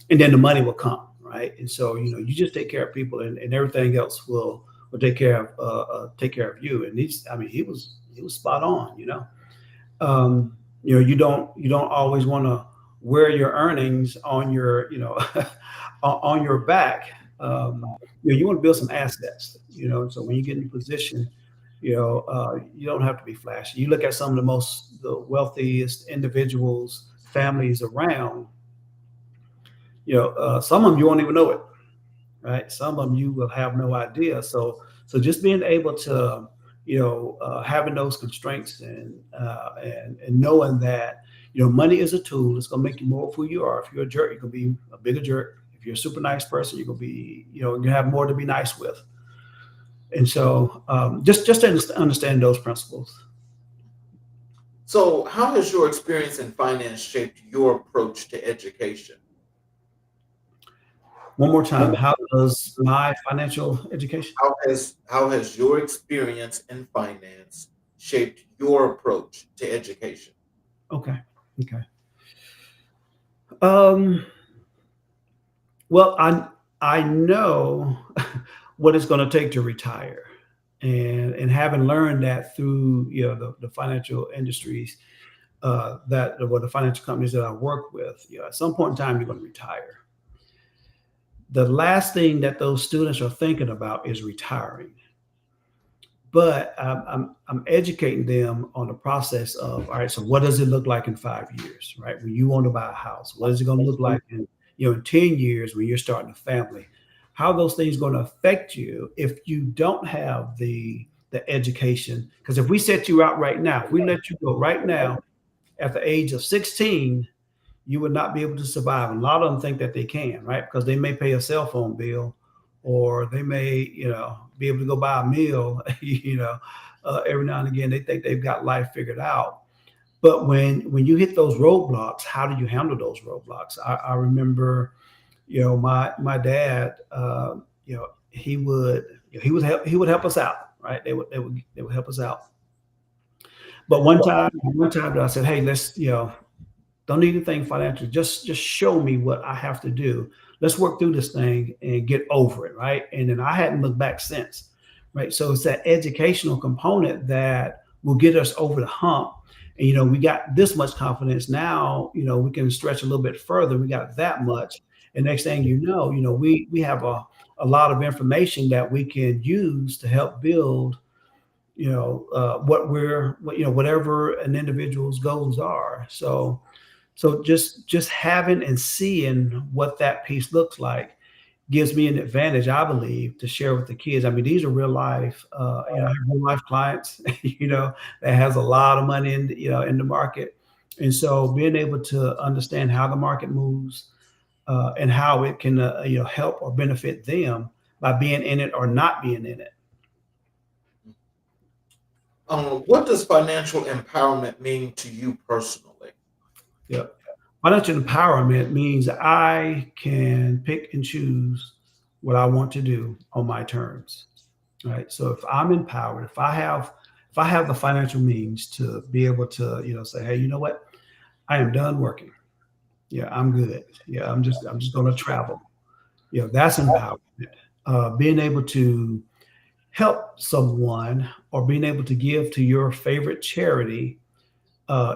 and then the money will come, right? And so, you just take care of people, and everything else will take care of you. And he was spot on. You don't always want to wear your earnings on your on your back. You want to build some assets. So when you get in position, you don't have to be flashy. You look at some of the wealthiest individuals, families around. Some of them you won't even know it, right? Some of them you will have no idea. So just being able to, having those constraints, and knowing that money is a tool. It's going to make you more of who you are. If you're a jerk, you're going to be a bigger jerk. If you're a super nice person, you're going to be, you have more to be nice with. And so, just to understand those principles. So, how has your experience in finance shaped your approach to education? One more time, how does my financial education? How has your experience in finance shaped your approach to education? Okay. Okay. Um, well, I know what it's going to take to retire, and having learned that through the financial industries, the financial companies that I work with. At some point in time, you're going to retire. The last thing that those students are thinking about is retiring. But I'm educating them on the process of, all right, so what does it look like in 5 years, right? When you want to buy a house, what is it going to look like in 10 years when you're starting a family? How are those things going to affect you if you don't have the education? Because if we set you out right now, if we let you go right now at the age of 16, you would not be able to survive. And a lot of them think that they can, right? Because they may pay a cell phone bill, or they may, be able to go buy a meal, every now and again. They think they've got life figured out. But when you hit those roadblocks, how do you handle those roadblocks? I remember, my dad, he would help us out, right? They would help us out. But one time that I said, hey, let's, don't need anything financial. Just show me what I have to do. Let's work through this thing and get over it, right? And then I hadn't looked back since, right? So it's that educational component that will get us over the hump. And we got this much confidence now. We can stretch a little bit further. We got that much, and next thing we have a lot of information that we can use to help build whatever an individual's goals are. So just having and seeing what that piece looks like gives me an advantage, I believe, to share with the kids. I mean, these are real life, I have real life clients, that has a lot of money in the market. And so being able to understand how the market moves, and how it can, help or benefit them by being in it or not being in it. What does financial empowerment mean to you personally? Yep. Financial empowerment means I can pick and choose what I want to do on my terms. Right. So if I'm empowered, if I have the financial means to be able to, say, hey, you know what? I am done working. Yeah, I'm good. Yeah, I'm just gonna travel. That's empowerment. Being able to help someone, or being able to give to your favorite charity,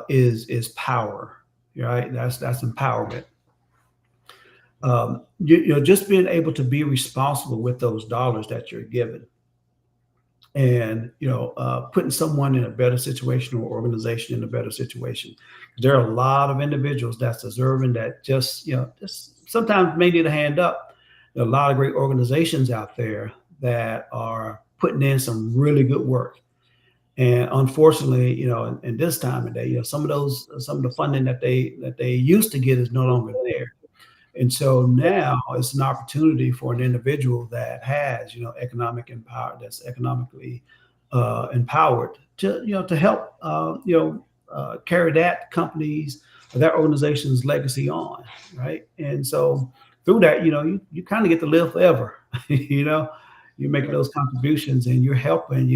is power. right? That's empowerment. Just being able to be responsible with those dollars that you're given, and putting someone in a better situation or organization in a better situation. There are a lot of individuals that's deserving that just sometimes may need a hand up. There are a lot of great organizations out there that are putting in some really good work. And unfortunately, in this time of day, some of the funding that they used to get is no longer there. And so now it's an opportunity for an individual that has, economic empower that's economically empowered to help, carry that company's or that organization's legacy on, right? And so through that, you kind of get to live forever. You're making those contributions and you're helping,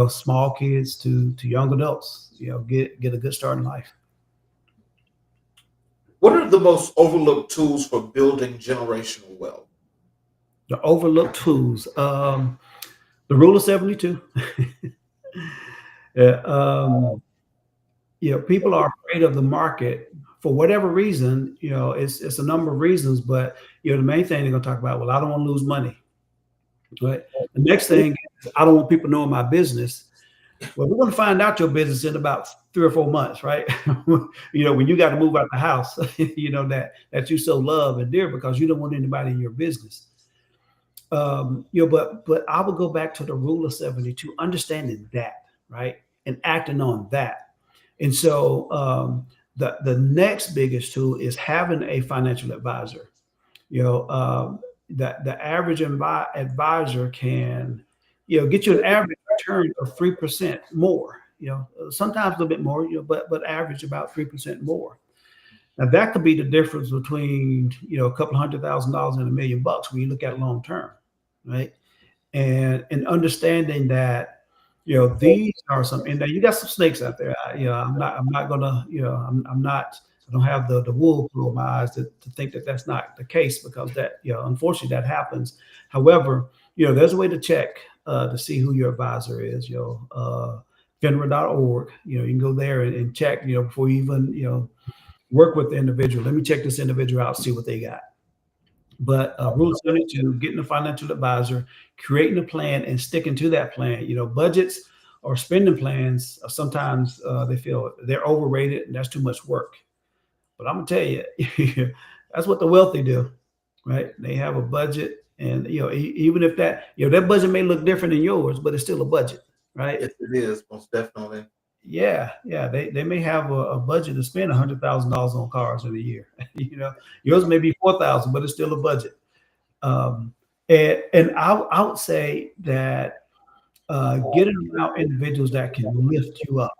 small kids to young adults, get a good start in life. What are the most overlooked tools for building generational wealth? The overlooked tools. The rule of 72. Yeah, people are afraid of the market for whatever reason. It's a number of reasons, but the main thing they're gonna talk about, well, I don't want to lose money. Right. The next thing is I don't want people knowing my business. Well, we're going to find out your business in about 3 or 4 months, right? When you got to move out the house, that you so love and dear because you don't want anybody in your business. But I would go back to the rule of 72, understanding that, right, and acting on that. And so the next biggest tool is having a financial advisor. The average advisor can, get you an average return of 3% more. Sometimes a little bit more, but average about 3% more. Now that could be the difference between a couple $100,000 and $1,000,000 when you look at it long term, right? And understanding that these are some, and now you got some snakes out there. I'm not gonna, I don't have the wool through my eyes to think that that's not the case because that, unfortunately that happens. However, there's a way to check to see who your advisor is. FINRA.org. You can go there and check. Before you even work with the individual. Let me check this individual out, see what they got. But rule 72, getting a financial advisor, creating a plan and sticking to that plan. Budgets or spending plans, sometimes they feel they're overrated and that's too much work. But I'm gonna tell you, that's what the wealthy do, right? They have a budget, and even if that budget may look different than yours, but it's still a budget, right? Yes, it is, most definitely. Yeah. They may have a budget to spend $100,000 on cars in a year. Yours may be 4,000, but it's still a budget. And I would say that getting around individuals that can lift you up,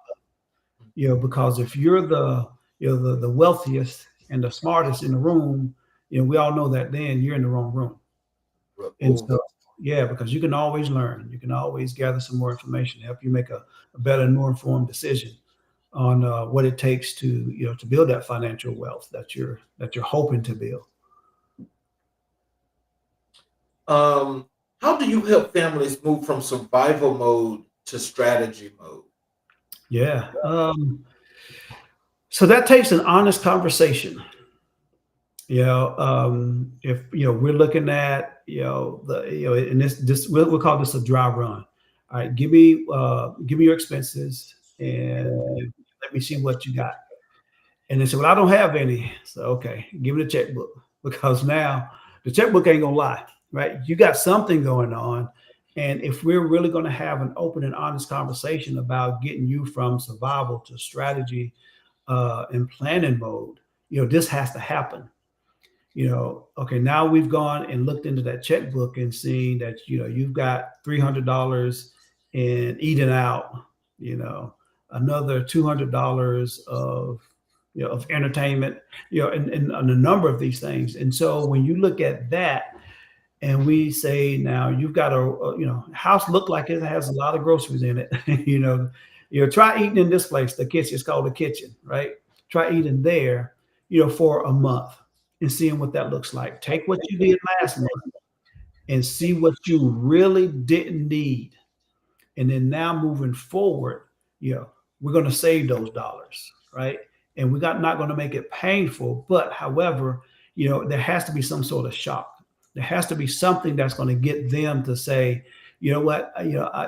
because if you're the wealthiest and the smartest in the room, we all know that then you're in the wrong room. And so, because you can always learn, you can always gather some more information to help you make a better and more informed decision on what it takes to build that financial wealth that you're hoping to build. How do you help families move from survival mode to strategy mode? Yeah. So that takes an honest conversation. If we're looking at and this we'll call this a dry run. All right, give me your expenses and let me see what you got. And they say, well, I don't have any. So okay, give me the checkbook because now the checkbook ain't gonna lie, right? You got something going on. And if we're really going to have an open and honest conversation about getting you from survival to strategy and planning mode, this has to happen. Okay, now we've gone and looked into that checkbook and seen that, you've got $300 in eating out, another $200 of entertainment, and a number of these things. And so when you look at that and we say, now you've got a house look like it has a lot of groceries in it, try eating in this place, the kitchen, it's called the kitchen, right? Try eating there, for a month and seeing what that looks like. Take what you did last month and see what you really didn't need. And then now moving forward, we're going to save those dollars, right? and we got not going to make it painful. But however, there has to be some sort of shock. There has to be something that's going to get them to say, you know what,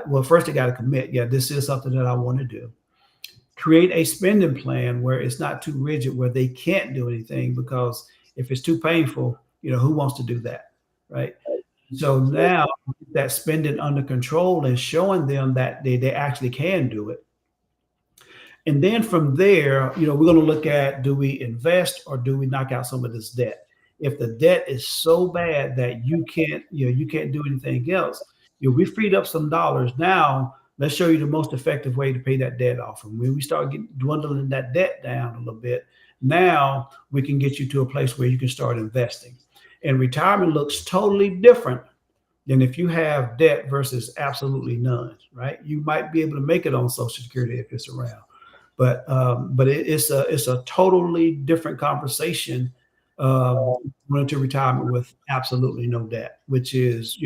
well, first they got to commit. Yeah, this is something that I want to do. Create a spending plan where it's not too rigid, where they can't do anything, because if it's too painful, who wants to do that, right? So now that spending under control and showing them that they actually can do it. And then from there, we're going to look at, do we invest or do we knock out some of this debt? If the debt is so bad that you can't do anything else, we freed up some dollars. Now let's show you the most effective way to pay that debt off. And when we start dwindling that debt down a little bit, now we can get you to a place where you can start investing. And retirement looks totally different than if you have debt versus absolutely none, right? You might be able to make it on Social Security if it's around, but it's a totally different conversation going into retirement with absolutely no debt, which is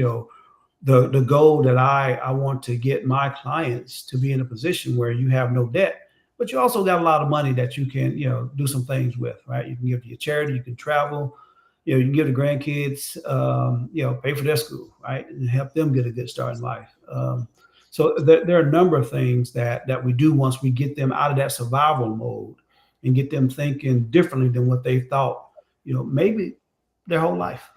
the goal that I want to get my clients to be in a position where you have no debt, but you also got a lot of money that you can do some things with, right? You can give to your charity, you can travel. You can give the grandkids, pay for their school, right, and help them get a good start in life. So there are a number of things that we do once we get them out of that survival mode and get them thinking differently than what they thought, maybe their whole life.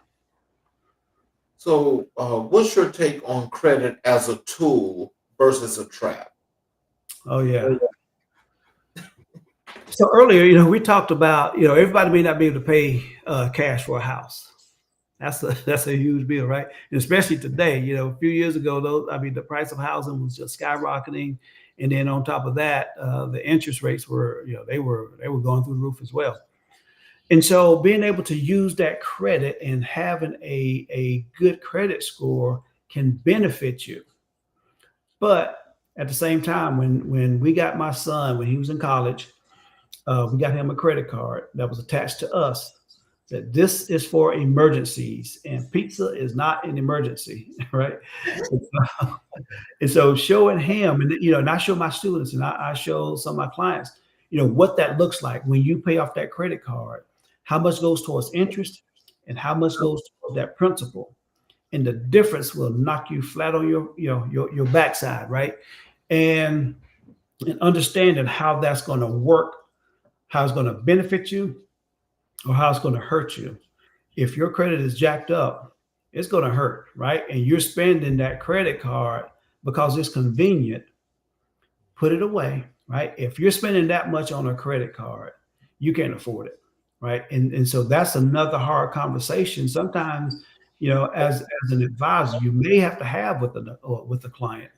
So, what's your take on credit as a tool versus a trap? Oh yeah. So earlier, we talked about, everybody may not be able to pay cash for a house. That's a huge bill, right? And especially today, a few years ago, the price of housing was just skyrocketing, and then on top of that, the interest rates were, they were going through the roof as well. And so, being able to use that credit and having a good credit score can benefit you. But at the same time, when we got my son when he was in college, we got him a credit card that was attached to us, that this is for emergencies, and pizza is not an emergency, right? And so showing him, and I show my students, and I show some of my clients, what that looks like when you pay off that credit card, how much goes towards interest and how much goes towards that principal. And the difference will knock you flat on your backside, right? And understanding how that's going to work, how it's going to benefit you, or how it's going to hurt you. If your credit is jacked up, it's going to hurt, right? And you're spending that credit card because it's convenient. Put it away, right? If you're spending that much on a credit card, you can't afford it, right? And so that's another hard conversation. Sometimes, as an advisor, you may have to have with the client.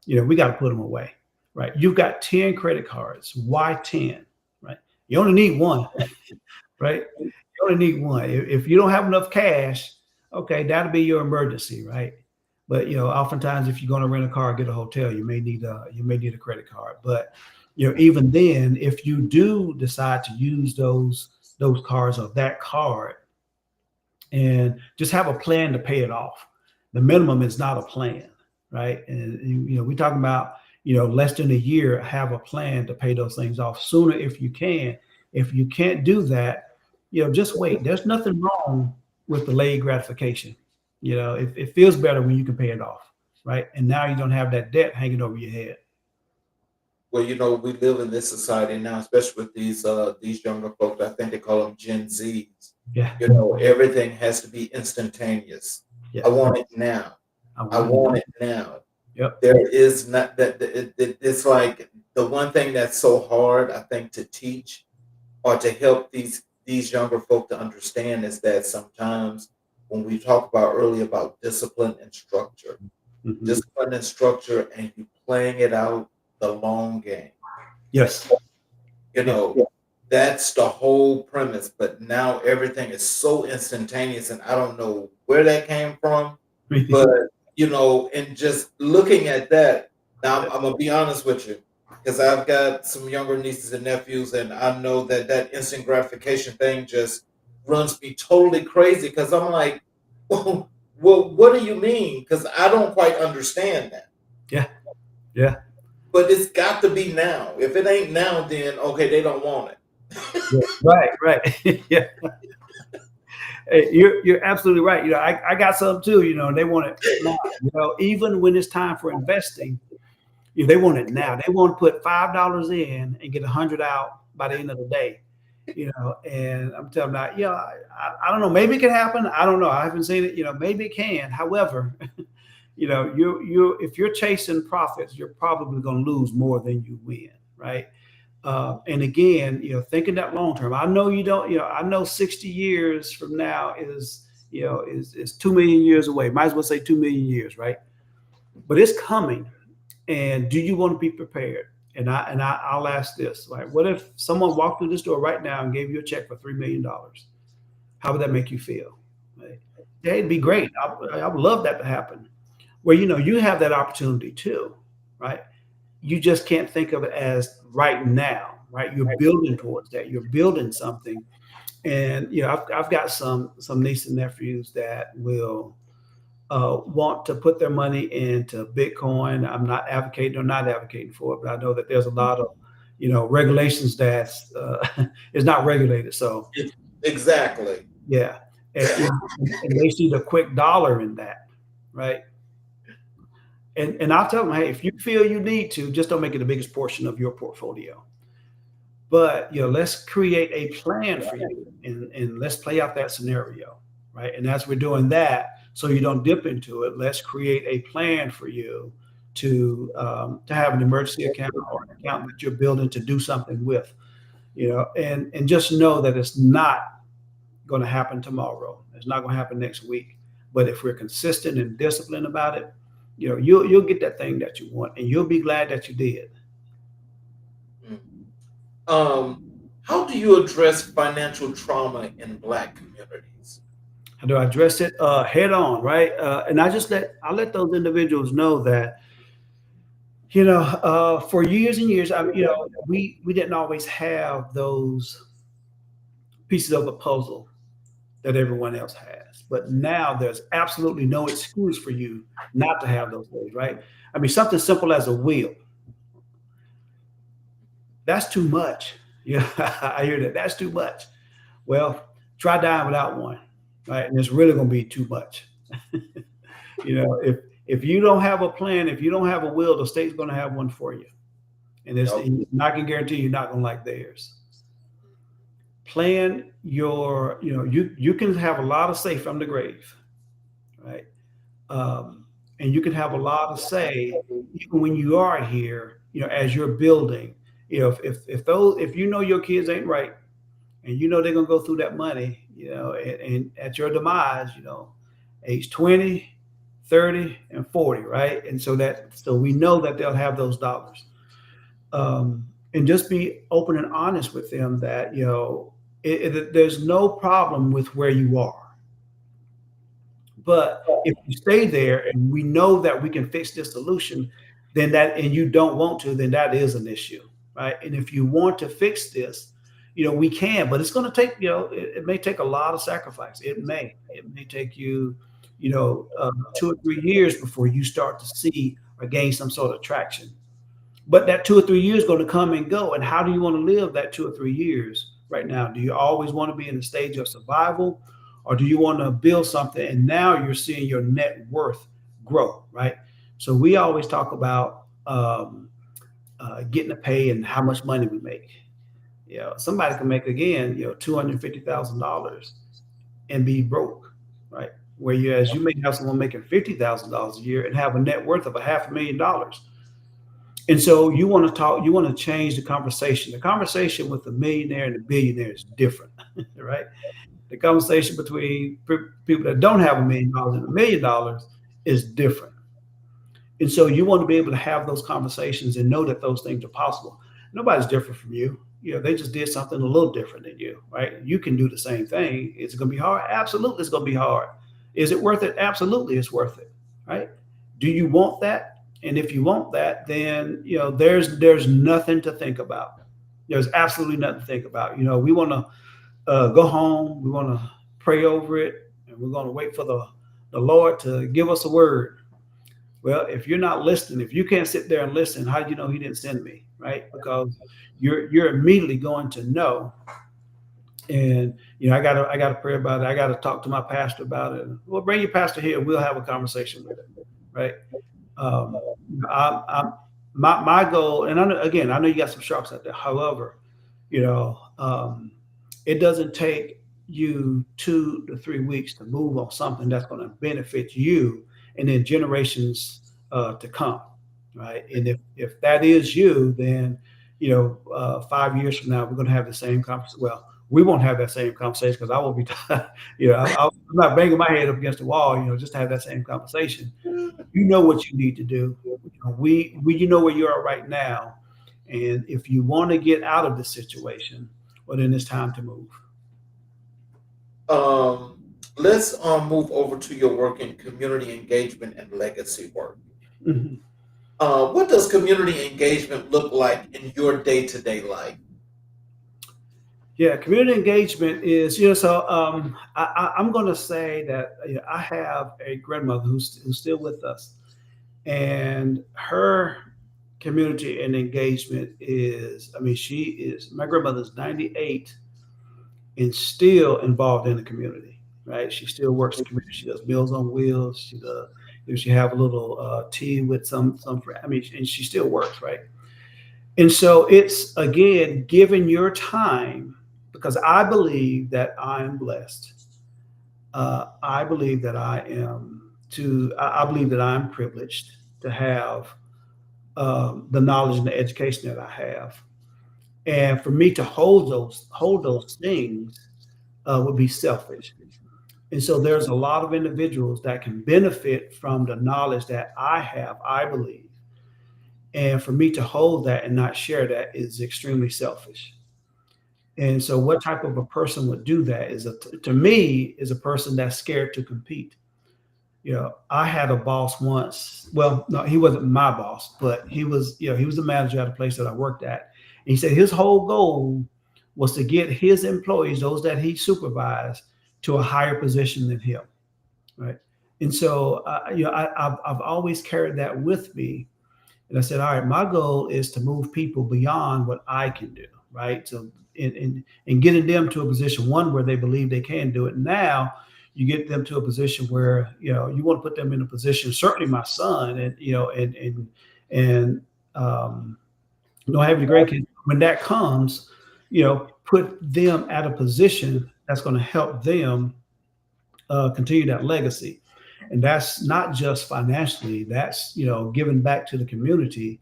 We got to put them away, right? You've got 10 credit cards. Why 10? You only need one, right? You only need one. If you don't have enough cash, okay, that'll be your emergency, right? But oftentimes if you're going to rent a car, get a hotel, you may need a credit card. But even then, if you do decide to use those cards or that card, and just have a plan to pay it off. The minimum is not a plan, right? And we're talking about less than a year, have a plan to pay those things off sooner if you can. If you can't do that, just wait. There's nothing wrong with delayed gratification. It feels better when you can pay it off, right? And now you don't have that debt hanging over your head. Well, we live in this society now, especially with these younger folks. I think they call them Gen Zs. Yeah. Everything has to be instantaneous. Yeah. I want it now. I want it now. Yep. There is not that. It's like the one thing that's so hard, I think, to teach or to help these younger folk to understand is that sometimes when we talk about earlier about discipline and structure, discipline and structure, and you playing it out the long game. Yes. That's the whole premise. But now everything is so instantaneous, and I don't know where that came from, but. And just looking at that, now I'm going to be honest with you, because I've got some younger nieces and nephews, and I know that instant gratification thing just runs me totally crazy, because I'm like, well, what do you mean? Because I don't quite understand that. Yeah. But it's got to be now. If it ain't now, then, okay, they don't want it. Yeah, right, right. Yeah. Hey, you're absolutely right. I got some too, and they want it now. Even when it's time for investing, they want it now. They want to put $5 in and get 100 out by the end of the day. And I'm telling them, I don't know. Maybe it can happen. I don't know. I haven't seen it. Maybe it can. However, you if you're chasing profits, you're probably going to lose more than you win, right? And again, thinking that long term. I know you don't. I know 60 years from now is 2 million years away. Might as well say 2 million years, right? But it's coming. And do you want to be prepared? I'll ask this: like, what if someone walked through this door right now and gave you a check for $3 million? How would that make you feel? Right? Yeah, it'd be great. I would love that to happen. Well, you have that opportunity too, right? You just can't think of it as right now, right? You're building towards that. You're building something, and I've got some nieces and nephews that will want to put their money into Bitcoin. I'm not advocating or not advocating for it, but I know that there's a lot of regulations that is not regulated. So Exactly. yeah, and they see the quick dollar in that, right? And I'll tell them, hey, if you feel you need to, just don't make it the biggest portion of your portfolio. But let's create a plan for you, and let's play out that scenario, right? And as we're doing that, so you don't dip into it, let's create a plan for you to have an emergency account or an account that you're building to do something with, and just know that it's not going to happen tomorrow. It's not going to happen next week. But if we're consistent and disciplined about it, you'll get that thing that you want, and you'll be glad that you did. How do you address financial trauma in Black communities? How do I address it? Head on, right? And I let those individuals know that for years and years, we didn't always have those pieces of the puzzle that everyone else has. But now there's absolutely no excuse for you not to have those things, right? I mean, something simple as a wheel. That's too much. Yeah, I hear that. That's too much. Well, try dying without one, right? And it's really going to be too much. If you don't have a plan, if you don't have a will, the state's going to have one for you. And I can guarantee you're not going to like theirs. Plan you can have a lot of say from the grave, right? And you can have a lot of say even when you are here, as you're building. If your kids ain't right, and they're gonna go through that money, and at your demise, age 20, 30, and 40, right? And so we know that they'll have those dollars. And just be open and honest with them that there's no problem with where you are, but if you stay there and we know that we can fix this solution, and you don't want to, then that is an issue, right? And if you want to fix this, we can, but it's going to take, it may take a lot of sacrifice. It may take you, 2 or 3 years before you start to see or gain some sort of traction. But that 2 or 3 years is going to come and go. And how do you want to live that 2 or 3 years right now? Do you always want to be in the stage of survival, or do you want to build something and now you're seeing your net worth grow, right? So we always talk about getting a pay and how much money we make. Somebody can make, again, $250,000 and be broke, right? Whereas you may have someone making $50,000 a year and have a net worth of $500,000. And so you want to change the conversation. The conversation with the millionaire and the billionaire is different, right? The conversation between people that don't have $1 million and $1 million is different. And so you want to be able to have those conversations and know that those things are possible. Nobody's different from you. They just did something a little different than you, right? You can do the same thing. Is it going to be hard? Absolutely, it's going to be hard. Is it worth it? Absolutely, it's worth it, right? Do you want that? And if you want that, then there's nothing to think about. There's absolutely nothing to think about. We want to go home. We want to pray over it, and we're going to wait for the Lord to give us a word. Well, if you're not listening, if you can't sit there and listen, how do you know he didn't send me, right? Because you're immediately going to know. And I gotta pray about it. I gotta talk to my pastor about it. Well, bring your pastor here. We'll have a conversation with him, right? Um, I my goal, and I know you got some sharks out there. However, you know, it doesn't take you 2 to 3 weeks to move on something that's going to benefit you and then generations to come, right? And if that is you, then 5 years from now we're going to have the same conversation. Well, we won't have that same conversation because I will be, I'm not banging my head up against the wall, just to have that same conversation. You know what you need to do. You know where you are right now, and if you want to get out of this situation, well, then it's time to move. Let's move over to your work in community engagement and legacy work. Mhm. What does community engagement look like in your day-to-day life? Yeah, community engagement is, I'm going to say that I have a grandmother who's still with us, and her community and engagement is, I mean, my grandmother's 98 and still involved in the community, right? She still works in the community. She does Meals on Wheels. She have a little tea with some friend. I mean, and she still works, right? And so it's again giving your time, because I believe that I am blessed. I believe that I believe that I'm privileged to have the knowledge and the education that I have, and for me to hold those things would be selfish. And so there's a lot of individuals that can benefit from the knowledge that I have, I believe. And for me to hold that and not share that is extremely selfish. And so what type of a person would do that to me, is a person that's scared to compete. I had a boss once. Well, no, he wasn't my boss, but he was the manager at a place that I worked at. And he said his whole goal was to get his employees, those that he supervised, to a higher position than him, right? And so, I've always carried that with me. And I said, all right, my goal is to move people beyond what I can do, right? So, in getting them to a position, one, where they believe they can do it. Now, you get them to a position where you want to put them in a position. Certainly, my son, and having the grandkids, when that comes, put them at a position that's going to help them continue that legacy. And that's not just financially, that's giving back to the community,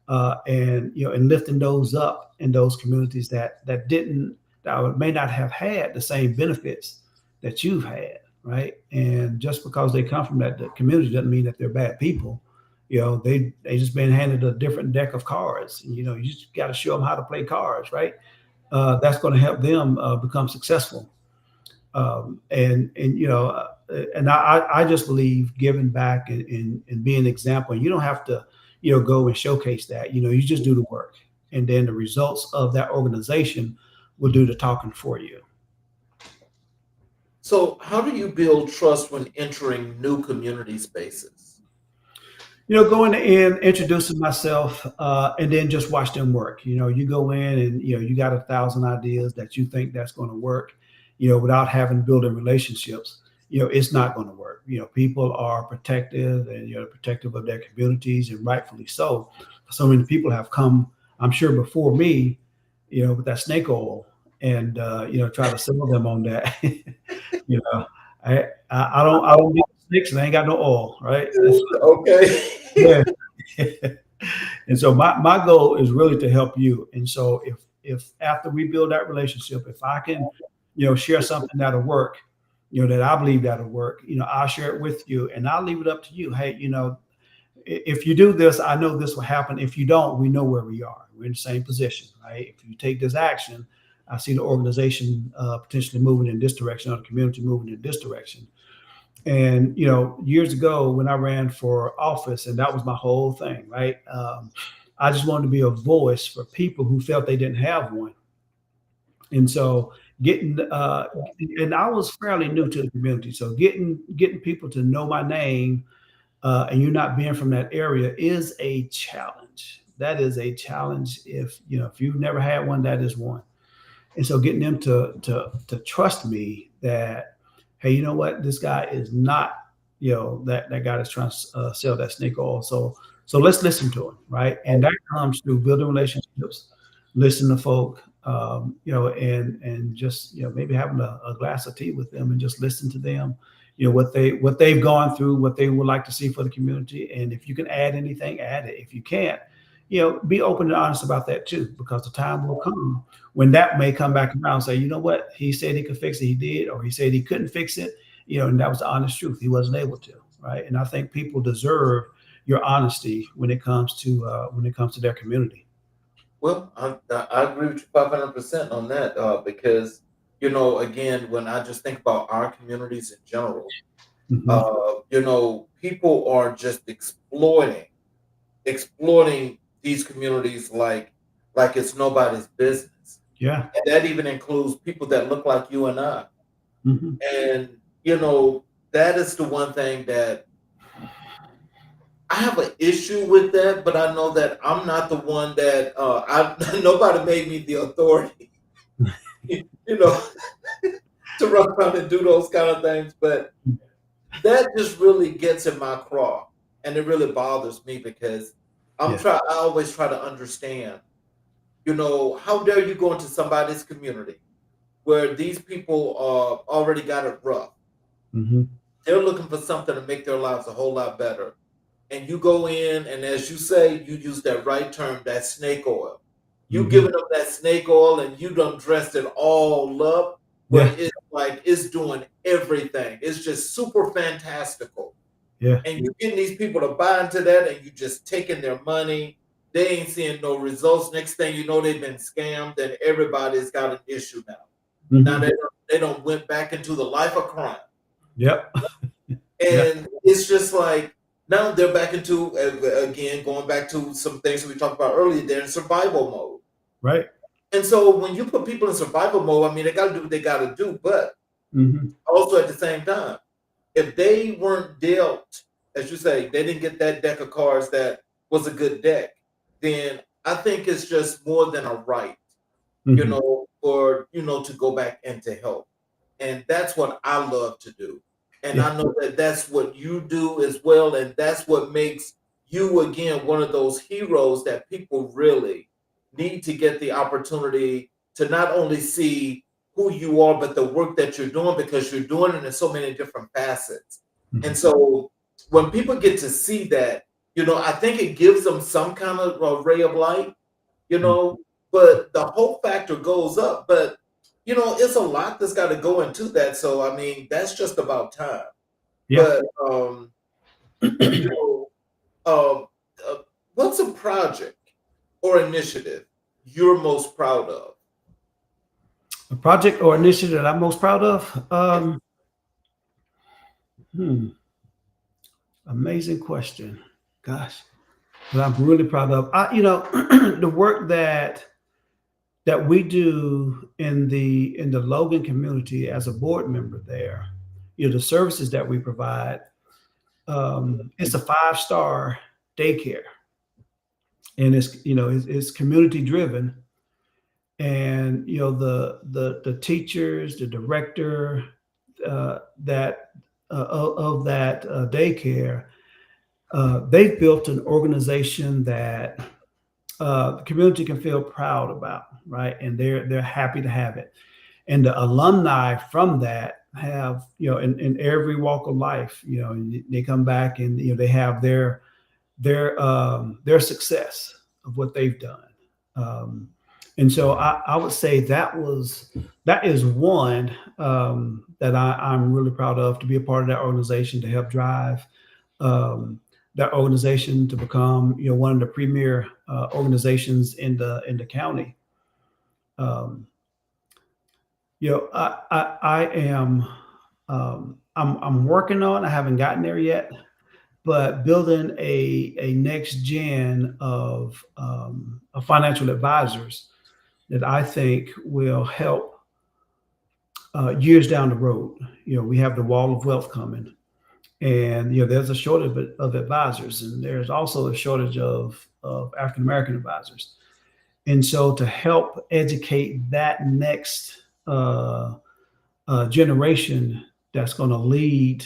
and lifting those up in those communities that may not have had the same benefits that you've had, right? And just because they come from that community doesn't mean that they're bad people. They just been handed a different deck of cards. And, you just got to show them how to play cards, right? That's going to help them become successful. And I just believe giving back and being an example. You don't have to go and showcase that. You just do the work, and then the results of that organization will do the talking for you. So, how do you build trust when entering new community spaces? Going in, introducing myself, and then just watch them work. You go in and you got 1,000 ideas that you think that's going to work. Without having building relationships, it's not going to work. People are protective, and protective of their communities, and rightfully so. So many people have come, I'm sure, before me, with that snake oil, and try to sell them on that. you know, I don't need snakes, and I ain't got no oil, right? Okay. Yeah. And so my goal is really to help you. And so if after we build that relationship, if I can, share something that'll work, that I believe that'll work, I'll share it with you, and I'll leave it up to you. Hey, if you do this, I know this will happen. If you don't, we know where we are. We're in the same position, right? If you take this action, I see the organization potentially moving in this direction, or the community moving in this direction. And years ago when I ran for office, and that was my whole thing, right? I just wanted to be a voice for people who felt they didn't have one. And so and I was fairly new to the community, so getting people to know my name and you're not being from that area is a challenge. That is a challenge. If you've never had one, that is one. And so getting them to trust me that, hey, you know what, this guy is not, that guy that's trying to sell that snake oil. So let's listen to him, right? And that comes through building relationships, listen to folk, and just maybe having a glass of tea with them and just listen to them, what they've gone through, what they would like to see for the community, and if you can add anything, add it. If you can't, be open and honest about that too, because the time will come when that may come back around and say, you know what, he said he could fix it, he did, or he said he couldn't fix it, and that was the honest truth. He wasn't able to, right? And I think people deserve your honesty when it comes to their community. Well, I agree with you 500% on that, because, again, when I just think about our communities in general, Mhm. people are just exploiting these communities like it's nobody's business. Yeah. And that even includes people that look like you and I. Mhm. And, that is the one thing that I have an issue with that, but I know that I'm not the one that I nobody made me the authority, you know, to run around and do those kind of things. But that just really gets in my craw, and it really bothers me because Yeah. I always try to understand, how dare you go into somebody's community where these people already got it rough. Mhm. They're looking for something to make their lives a whole lot better. And you go in, and as you say, you use that right term, that snake oil. You Mhm. giving them that snake oil, and you done dressed it all up, where Yeah. it's like it's doing everything. It's just super fantastical. Yeah. And you getting these people to buy into that, and you just taking their money. They ain't seeing no results. Next thing you know, they've been scammed, and everybody's got an issue now. Now Mhm. they don't went back into the life of crime. Yep. Yeah. And it's just like now they're back into, again, going back to some things that we talked about earlier. They're in survival mode, Right. and so when you put people in survival mode, I mean, they got to do what they got to do, but Mhm. also at the same time, if they weren't dealt, as you say, they didn't get that deck of cards that was a good deck, then I think it's just more than a right, Mhm. for to go back and to help. And that's what I love to do. And Yeah. I know that that's what you do as well. And that's what makes you, again, one of those heroes that people really need to get the opportunity to not only see who you are, but the work that you're doing, because you're doing it in so many different facets. And Mhm. so when people get to see that, I think it gives them some kind of a ray of light, you Mhm. know, but the hope factor goes up. But it's a lot that's got to go into that. So I mean, that's just about time. Yeah. But you know, um, what's a project or initiative you're most proud of? A project or initiative that I'm most proud of? Yes. Hmm, Amazing question. Gosh, that I'm really proud of. The work that we do in the Logan community as a board member there. The services that we provide. It's a 5-star daycare, and it's community driven. And the teachers, the director, that of that daycare, they've built an organization that the community can feel proud about, right? And they're happy to have it. And the alumni from that have, in every walk of life, they come back and they have their success of what they've done. Um, and so I would say that is one that I'm really proud of, to be a part of that organization, to help drive um, that organization to become one of the premier organizations in the county. Um, I am I'm working on. I haven't gotten there yet, but building a next gen of financial advisors that I think will help years down the road. We have the wall of wealth coming, And there's a shortage of advisors, and there's also a shortage of African American advisors. And so, to help educate that next generation that's going to lead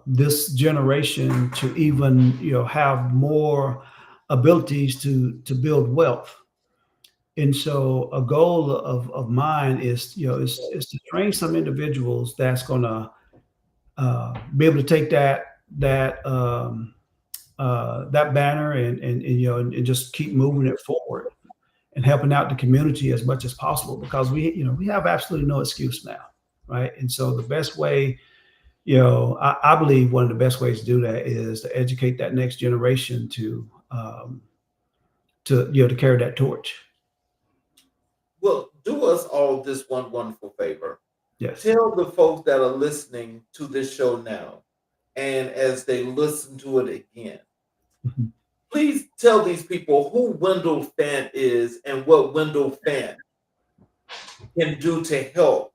this generation to even have more abilities to build wealth. And so, a goal of mine is to train some individuals that's going to be able to take that banner and just keep moving it forward and helping out the community as much as possible, because we have absolutely no excuse now, right? And so, the best way, I believe one of the best ways to do that is to educate that next generation to carry that torch. Well, do us all this one wonderful favor. Yes. Tell the folks that are listening to this show now, and as they listen to it again, Mhm. please tell these people who Wendell Fant is and what Wendell Fant can do to help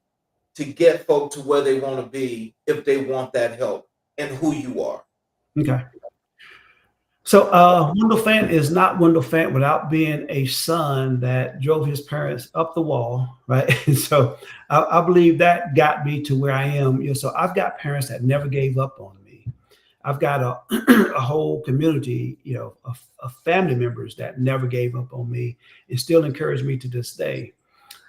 to get folk to where they want to be if they want that help, and who you are. Okay. So Wendell Fant is not Wendell Fant without being a son that drove his parents up the wall, right? And so I believe that got me to where I am. So I've got parents that never gave up on me. I've got a whole community, of family members that never gave up on me and still encourage me to this day.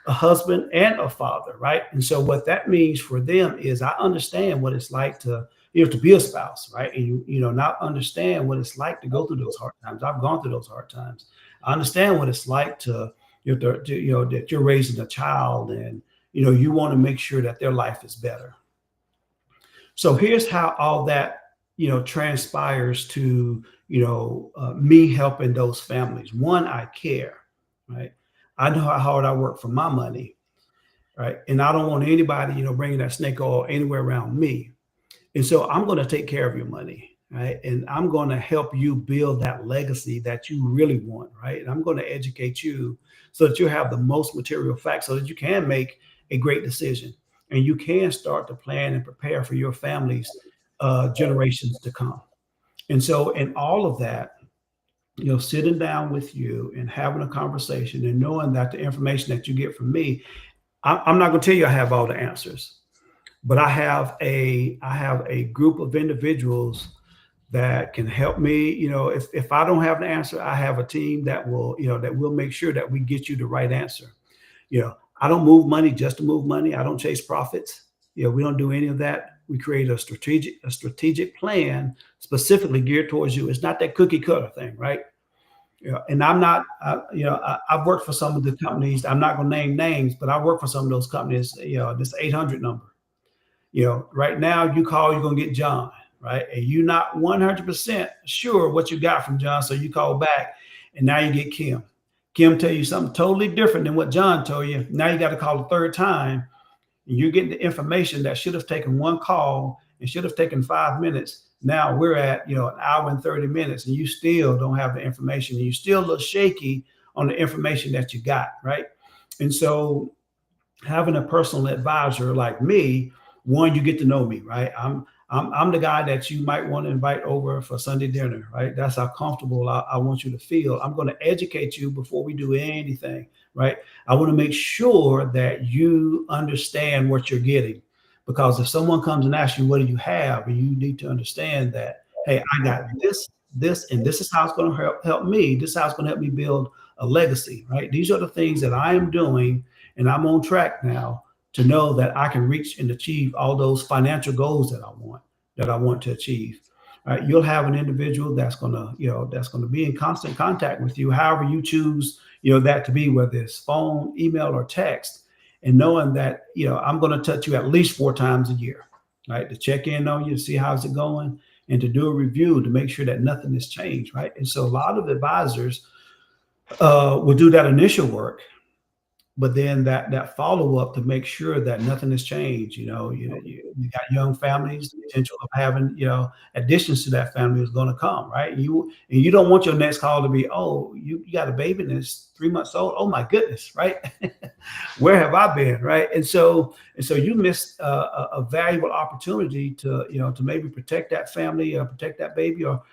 A husband and a father, right? And so what that means for them is I understand what it's like to be a spouse, right? And not understand what it's like to go through those hard times. I've gone through those hard times. I understand what it's like that you're raising a child, and you want to make sure that their life is better. So here's how all that transpires to me helping those families. One, I care, right? I know how hard I work for my money, right? And I don't want anybody bringing that snake oil anywhere around me. And so I'm going to take care of your money, right? And I'm going to help you build that legacy that you really want, right? And I'm going to educate you so that you have the most material facts so that you can make a great decision and you can start to plan and prepare for your family's generations to come. And so in all of that, sitting down with you and having a conversation and knowing that the information that you get from me, I'm not going to tell you I have all the answers, but I have a group of individuals that can help me. If I don't have the answer, I have a team that will make sure that we get you the right answer. I don't move money just to move money. I don't chase profits. We don't do any of that. We create a strategic plan specifically geared towards you. It's not that cookie cutter thing, right? And I'm not, I've worked for some of the companies. I'm not going to name names, but I work for some of those companies. This 800 number. Right now you call, you're going to get John, right? And you're not 100% sure what you got from John, so you call back, and now you get Kim. Kim tell you something totally different than what John told you. Now you got to call the third time. You're getting the information that should have taken one call and should have taken 5 minutes. Now we're at, an hour and 30 minutes, and you still don't have the information. And you still look shaky on the information that you got, right? And so having a personal advisor like me, one, you get to know me, right? I'm the guy that you might want to invite over for Sunday dinner, right? That's how comfortable I want you to feel. I'm going to educate you before we do anything, right? I want to make sure that you understand what you're getting, because if someone comes and asks you, what do you have? And you need to understand that, hey, I got this, and this is how it's going to help me. This is how it's going to help me build a legacy, right? These are the things that I am doing, and I'm on track now to know that I can reach and achieve all those financial goals that I want to achieve. Right? You'll have an individual that's going to be in constant contact with you, however you choose, that to be, whether it's phone, email, or text, and knowing that, I'm going to touch you at least 4 times a year, right? To check in on you, to see how's it going, and to do a review to make sure that nothing has changed, right? And so a lot of advisors will do that initial work. but then that follow up to make sure that nothing has changed. You got young families, the potential of having additions to that family is going to come, right? You don't want your next call to be, oh, you got a baby and it's 3 months old. Oh my goodness, right? Where have I been, right? And so you missed a valuable opportunity to maybe protect that family or protect that baby, or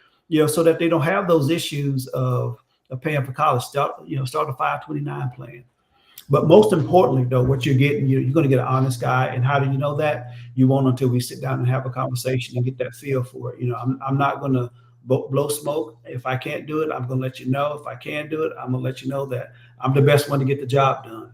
so that they don't have those issues of paying for college. Start a 529 plan. But most importantly, though, what you're getting, you're going to get an honest guy. And how do you know that? You won't until we sit down and have a conversation and get that feel for it. I'm not going to blow smoke. If I can't do it, I'm going to let you know. If I can do it, I'm going to let you know that I'm the best one to get the job done.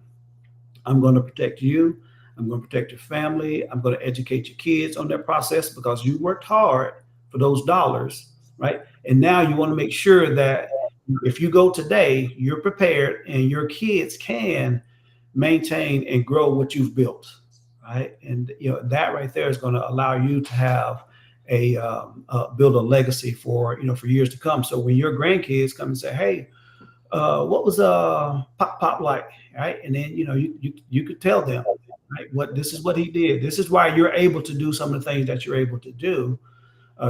I'm going to protect you. I'm going to protect your family. I'm going to educate your kids on that process because you worked hard for those dollars, right? And now you want to make sure that if you go today, you're prepared and your kids can maintain and grow what you've built, right? And that right there is going to allow you to have build a legacy for years to come. So when your grandkids come and say, "Hey, what was Pop like?" Right, and then you could tell them, right, this is what he did. This is why you're able to do some of the things that you're able to do.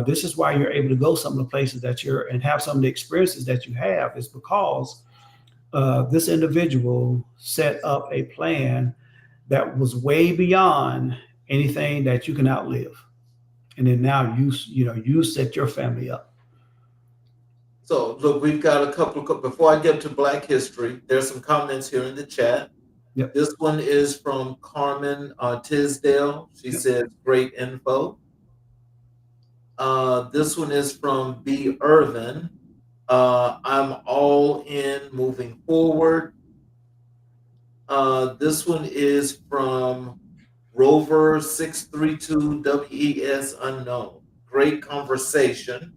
This is why you're able to go some of the places that and have some of the experiences that you have, is because this individual set up a plan that was way beyond anything that you can outlive. And then now you set your family up. So look, we've got a couple before I get to Black History, there's some comments here in the chat. Yep. This one is from Carmen Tisdale. She says, great info. This one is from B. Irvin. I'm all in moving forward. This one is from Rover 632 WES unknown. Great conversation.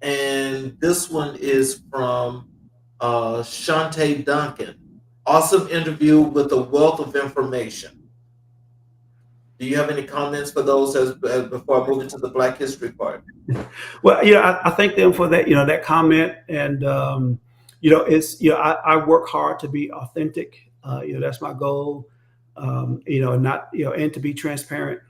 And this one is from Shantae Duncan. Awesome interview with a wealth of information. Do you have any comments for those as before I move into the Black History part? Well, I thank them for that, that comment. And, I work hard to be authentic. That's my goal, and to be transparent,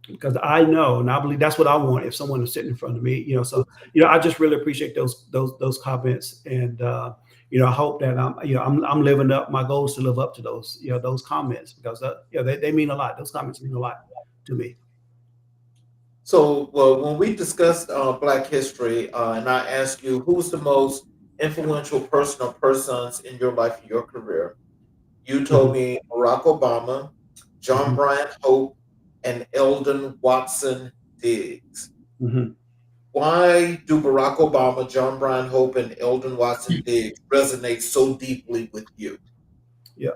because I know, and I believe that's what I want if someone is sitting in front of me, so, I just really appreciate those comments. And, I hope that I'm living up. My goal is to live up to those comments, because, they mean a lot. Those comments mean a lot to me. So, well, when we discussed Black History, and I asked you who's the most influential person or persons in your life and your career, you told me Barack Obama, John Bryant Hope, and Eldon Watson Diggs. Why do Barack Obama, John Bryant Hope, and Eldon Watson Diggs resonate so deeply with you? Yeah.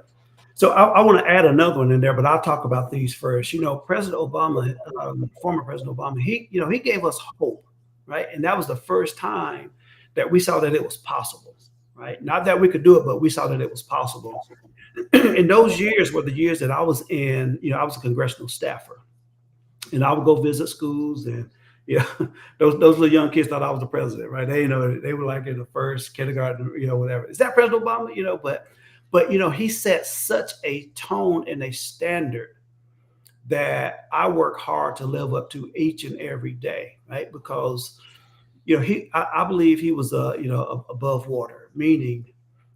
So I want to add another one in there, but I'll talk about these first. President Obama, former President Obama, he gave us hope, right? And that was the first time that we saw that it was possible, right? Not that we could do it, but we saw that it was possible. And those years were the years that I was in, I was a congressional staffer, and I would go visit schools, and those little young kids thought I was the president, right? They were like in the first kindergarten, whatever. Is that President Obama? But he set such a tone and a standard that I work hard to live up to each and every day, right? Because I believe he was above water, meaning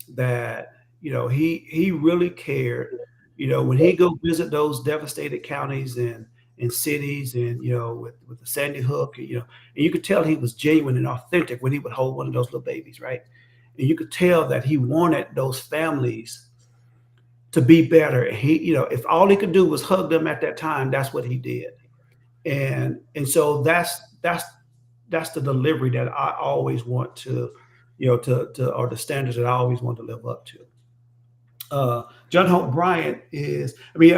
that he really cared. When he go visit those devastated counties and cities, and with the Sandy Hook, and you could tell he was genuine and authentic when he would hold one of those little babies, right? And you could tell that he wanted those families to be better. And he, if all he could do was hug them at that time, that's what he did. And so that's the delivery that I always want to, or the standards that I always want to live up to. John Hope Bryant is, we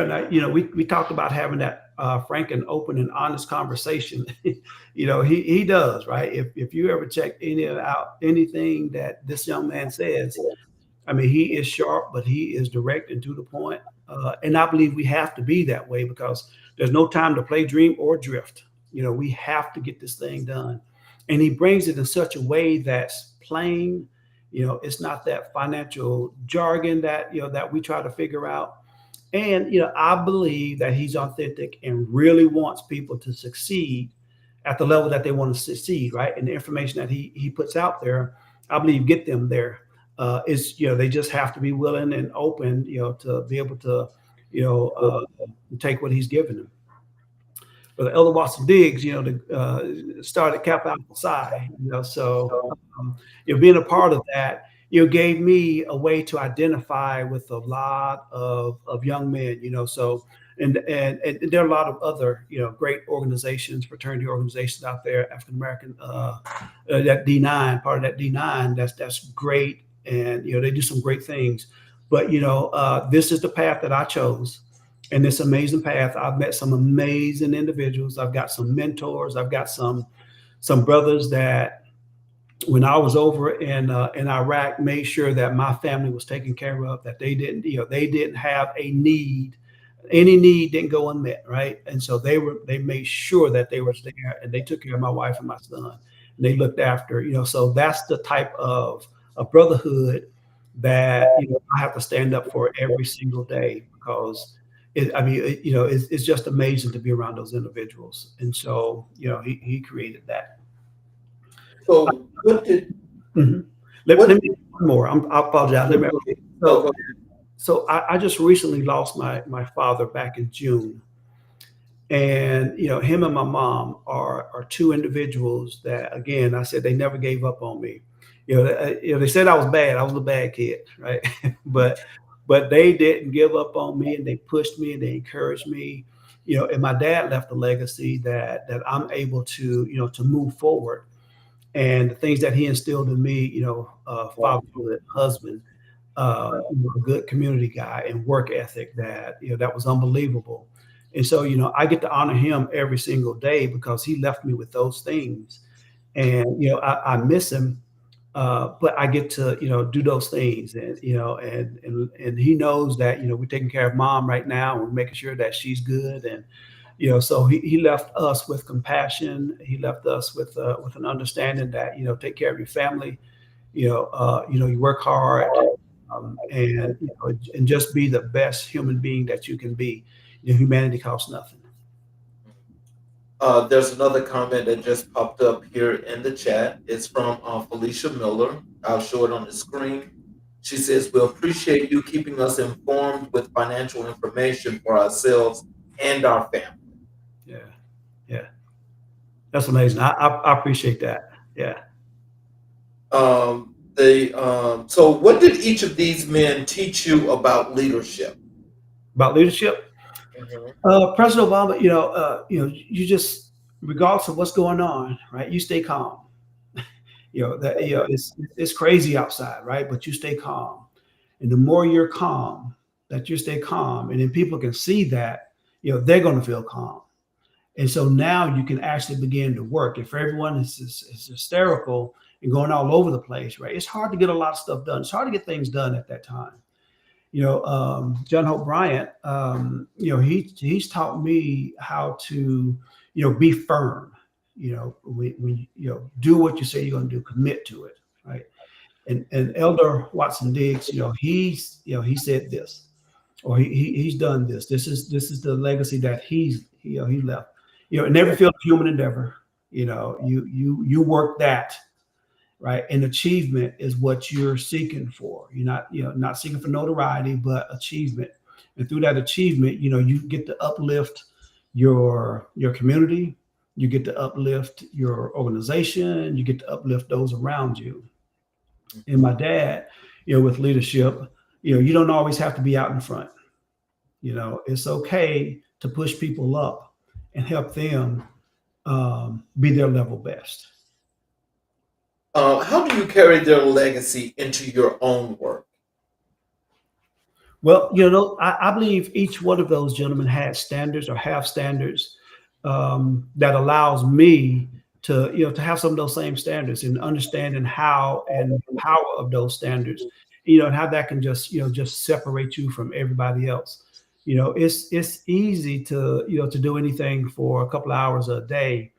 talked about having that frank and open and honest conversation. He does, right? If you ever check anything that this young man says, he is sharp, but he is direct and to the point. And I believe we have to be that way, because there's no time to play, dream, or drift. We have to get this thing done. And he brings it in such a way that's plain, It's not that financial jargon that that we try to figure out. And I believe that he's authentic and really wants people to succeed at the level that they want to succeed, right? And the information that he puts out there, I believe, get them there. Is they just have to be willing and open, to be able to, you know, uh, take what he's given them. But Elder Watson Diggs, started Cap Alpha Psi, so being a part of that, gave me a way to identify with a lot of young men, so and there are a lot of other, great organizations, fraternity organizations out there, African American, that D9, part of that D9, that's great, and they do some great things. But this is the path that I chose, and this amazing path. I've met some amazing individuals. I've got some mentors. I've got some brothers that, when I was over in Iraq, made sure that my family was taken care of, that they didn't have a need. Any need didn't go unmet, right? And so they made sure that they were there, and they took care of my wife and my son, and they looked after, so that's the type of brotherhood that I have to stand up for every single day, because it's just amazing to be around those individuals. And so he created that. So what did Mhm. Let me one more. I apologize. So, I just recently lost my father back in June, and him and my mom are two individuals that, again, I said they never gave up on me. They said I was bad. I was a bad kid, right? but they didn't give up on me, and they pushed me and they encouraged me. And my dad left a legacy that I'm able to to move forward. And the things that he instilled in me, fatherhood, husband, a good community guy, and work ethic that was unbelievable. And so, I get to honor him every single day because he left me with those things. And, I miss him, but I get to, do those things. And, and he knows that, we're taking care of mom right now, and we're making sure that she's good. And, so he left us with compassion. He left us with an understanding that, take care of your family, you work hard, and and just be the best human being that you can be. Humanity costs nothing. there's another comment that just popped up here in the chat. It's from Felicia Miller. I'll show it on the screen. She says, "We appreciate you keeping us informed with financial information for ourselves and our family." Yeah, yeah, that's amazing. I appreciate that. Yeah. So what did each of these men teach you about leadership? About leadership, Mhm. President Obama, you just, regardless of what's going on, right? You stay calm. That it's crazy outside, right? But you stay calm, and the more you're calm, that you stay calm, and then people can see that, they're going to feel calm. And so now you can actually begin to work. If everyone is hysterical and going all over the place, right? It's hard to get a lot of stuff done. It's hard to get things done at that time. John Hope Bryant, he's taught me how to, be firm. When do what you say you're going to do, commit to it, right? And Elder Watson Diggs, he said this, or he's done this. This is the legacy that he left. In every field of human endeavor, you work that, right? And achievement is what you're seeking for. You're not seeking for notoriety, but achievement. And through that achievement, you get to uplift your community, you get to uplift your organization, you get to uplift those around you. And my dad, with leadership, you don't always have to be out in front. It's okay to push people up and help them be their level best. How do you carry their legacy into your own work? Well, I believe each one of those gentlemen had standards, or have standards, that allows me to, to have some of those same standards, and understanding how and the power of those standards, and how that can just separate you from everybody else. It's easy to, to do anything for a couple of hours a day,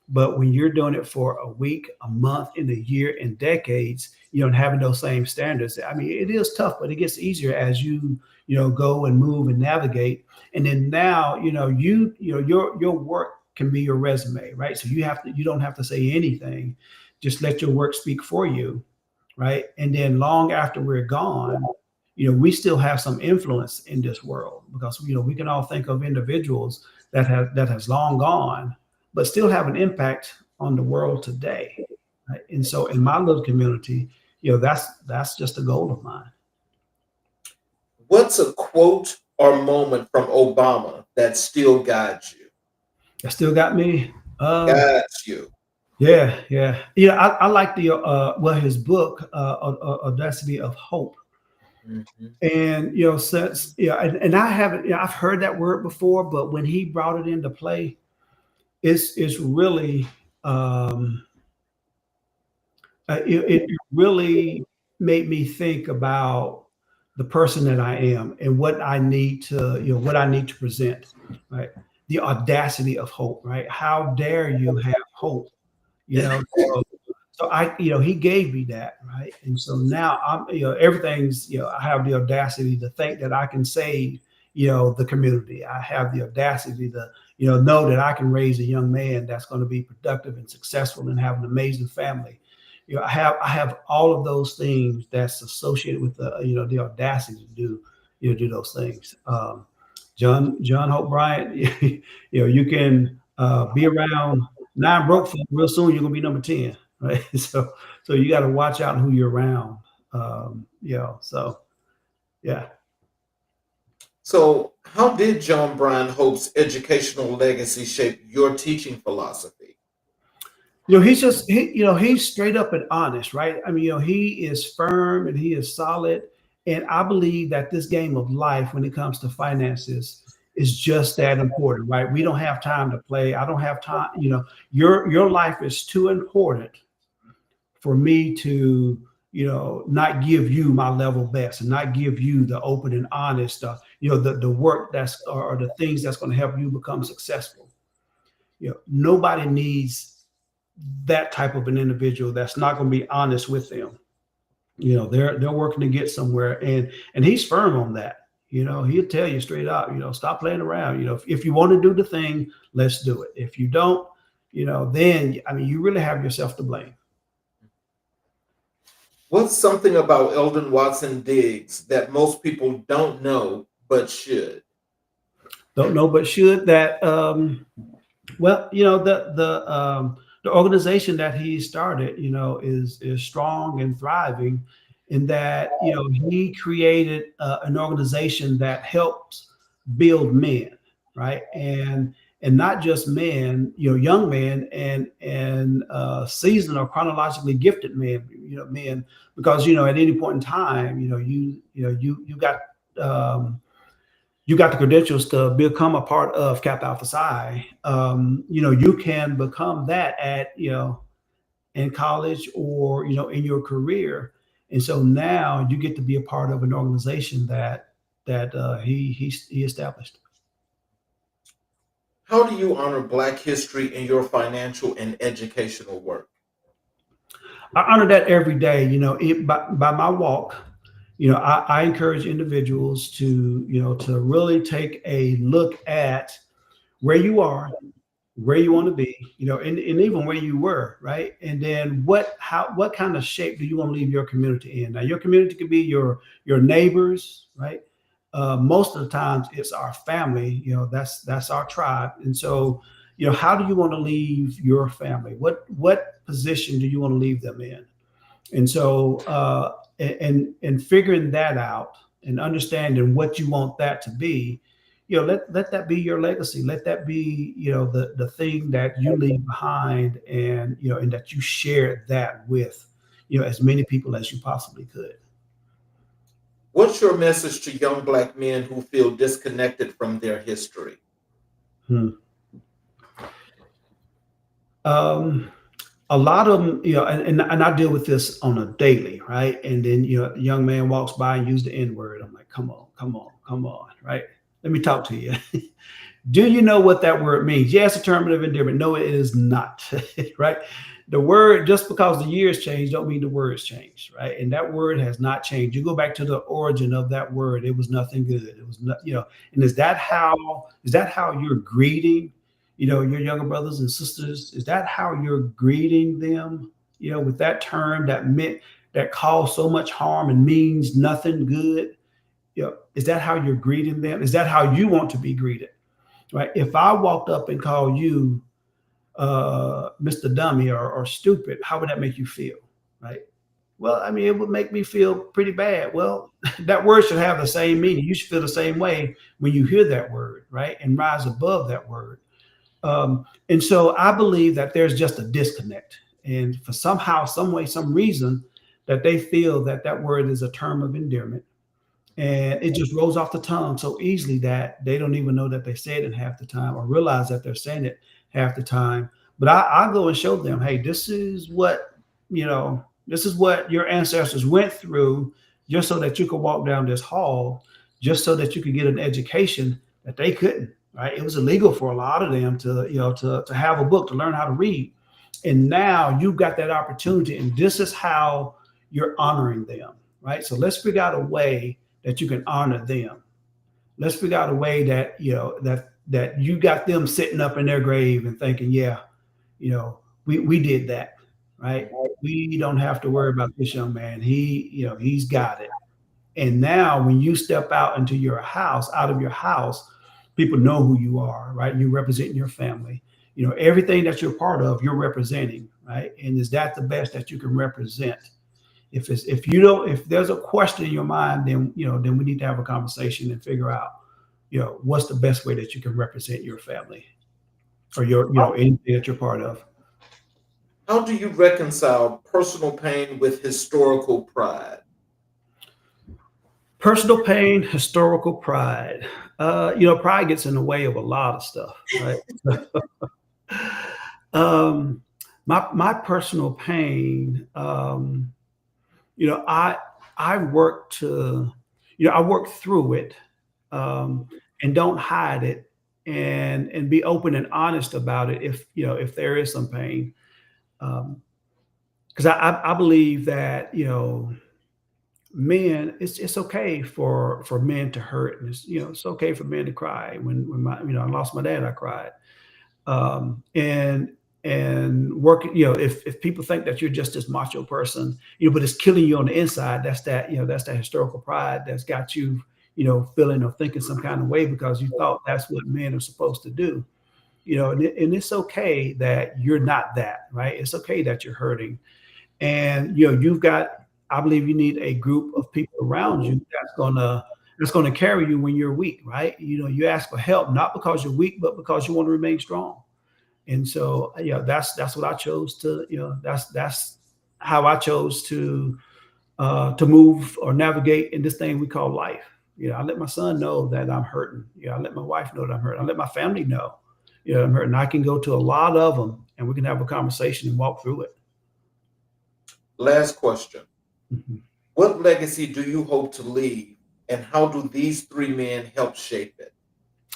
But when you're doing it for a week, a month, in a year, and decades, having those same standards, I mean, it is tough, but it gets easier as you go and move and navigate. And then now, your work can be your resume, right? So you don't have to say anything. Just let your work speak for you, right? And then long after we're gone, we still have some influence in this world, because we can all think of individuals that has long gone, but still have an impact on the world today. Right? And so in my little community, that's just a goal of mine. What's a quote or moment from Obama that still guides you? That still got me. Guides you. I like the his book, Audacity of Hope. Mhm. And since and I haven't, I've heard that word before, but when he brought it into play, it's really it really made me think about the person that I am and what I need to present, right? The audacity of hope, right? How dare you have hope, you know? So he gave me that, right? And so now I'm, everything's, I have the audacity to think that I can save, the community. I have the audacity to, know that I can raise a young man that's going to be productive and successful and have an amazing family. I have all of those things that's associated with the audacity to do those things. John Hope Bryant, you can be around 9 broke folk. Real soon you're gonna be number 10, right? So you got to watch out who you're around. So yeah. So, how did John Brian Hope's educational legacy shape your teaching philosophy? He's straight up and honest, right? I mean, he is firm and he is solid. And I believe that this game of life, when it comes to finances, is just that important, right? We don't have time to play. I don't have time. Your life is too important for me to, not give you my level best and not give you the open and honest, the work or the things that's going to help you become successful. Nobody needs that type of an individual that's not going to be honest with them. They're working to get somewhere, and he's firm on that. He'll tell you straight up, stop playing around. If you want to do the thing, let's do it. If you don't, then I mean, you really have yourself to blame. What's something about Eldon Watson Diggs that most people don't know but should? Don't know but should. That well, the organization that he started, is strong and thriving, in that he created an organization that helps build men, right? And not just men, young men and seasoned or chronologically gifted men, because at any point in time, you got the credentials to become a part of Kappa Alpha Psi. You can become that in college or in your career, and so now you get to be a part of an organization that he established. How do you honor Black history in your financial and educational work? I honor that every day. By my walk. I encourage individuals to really take a look at where you are, where you want to be, and even where you were, right? And then what kind of shape do you want to leave your community in? Now, your community could be your neighbors, right? Most of the times it's our family, that's our tribe. And so, how do you want to leave your family? What position do you want to leave them in? And so, and figuring that out and understanding what you want that to be, let that be your legacy. Let that be, the thing that you leave behind, and and that you share that with, as many people as you possibly could. What's your message to young Black men who feel disconnected from their history? Hmm. A lot of them, and I deal with this on a daily, right? And then, a young man walks by and use the N word. I'm like, come on, right? Let me talk to you. Do you know what that word means? Yes, a term of endearment. No, it is not. Right? The word, just because the years changed, don't mean the words changed, right? And that word has not changed. You go back to the origin of that word, it was nothing good. It was not, and is that how you're greeting, your younger brothers and sisters? Is that how you're greeting them? With that term that caused so much harm and means nothing good. Is that how you're greeting them? Is that how you want to be greeted? Right? If I walked up and called you Mr. Dummy or stupid, how would that make you feel? Right? Well, I mean, it would make me feel pretty bad. Well, that word should have the same meaning. You should feel the same way when you hear that word, right? And rise above that word. And so I believe that there's just a disconnect. And for somehow, some way, some reason that they feel that that word is a term of endearment. And it just rolls off the tongue so easily that they don't even know that they said it half the time or realize that they're saying it half the time. But I go and show them, hey, this is what your ancestors went through just so that you could walk down this hall, just so that you could get an education that they couldn't, right? It was illegal for a lot of them to have a book, to learn how to read. And now you've got that opportunity, and this is how you're honoring them, right? So let's figure out a way that you can honor them. Let's figure out a way that that you got them sitting up in their grave and thinking, yeah, we did that, right? We don't have to worry about this young man. He's got it. And now when you step out into your house, out of your house, people know who you are, right? You're representing your family. Everything that you're part of, you're representing, right? And is that the best that you can represent? If there's a question in your mind, then we need to have a conversation and figure out, what's the best way that you can represent your family or anything that you're part of. How do you reconcile personal pain with historical pride? Personal pain, historical pride. Pride gets in the way of a lot of stuff, right? My personal pain. I work I work through it, and don't hide it, and be open and honest about it if there is some pain. Because I believe that men, it's okay for men to hurt, and it's okay for men to cry. When I lost my dad, I cried. And working, if people think that you're just this macho person, but it's killing you on the inside, that's that historical pride that's got you, feeling or thinking some kind of way because you thought that's what men are supposed to do. And it's okay that you're not that, right? It's okay that you're hurting. And I believe you need a group of people around you that's gonna carry you when you're weak, right? You ask for help not because you're weak, but because you want to remain strong. And so, that's what I chose to, that's how I chose to move or navigate in this thing we call life. I let my son know that I'm hurting. I let my wife know that I'm hurting. I let my family know, I'm hurting. I can go to a lot of them and we can have a conversation and walk through it. Last question. Mhm. What legacy do you hope to leave, and how do these three men help shape it?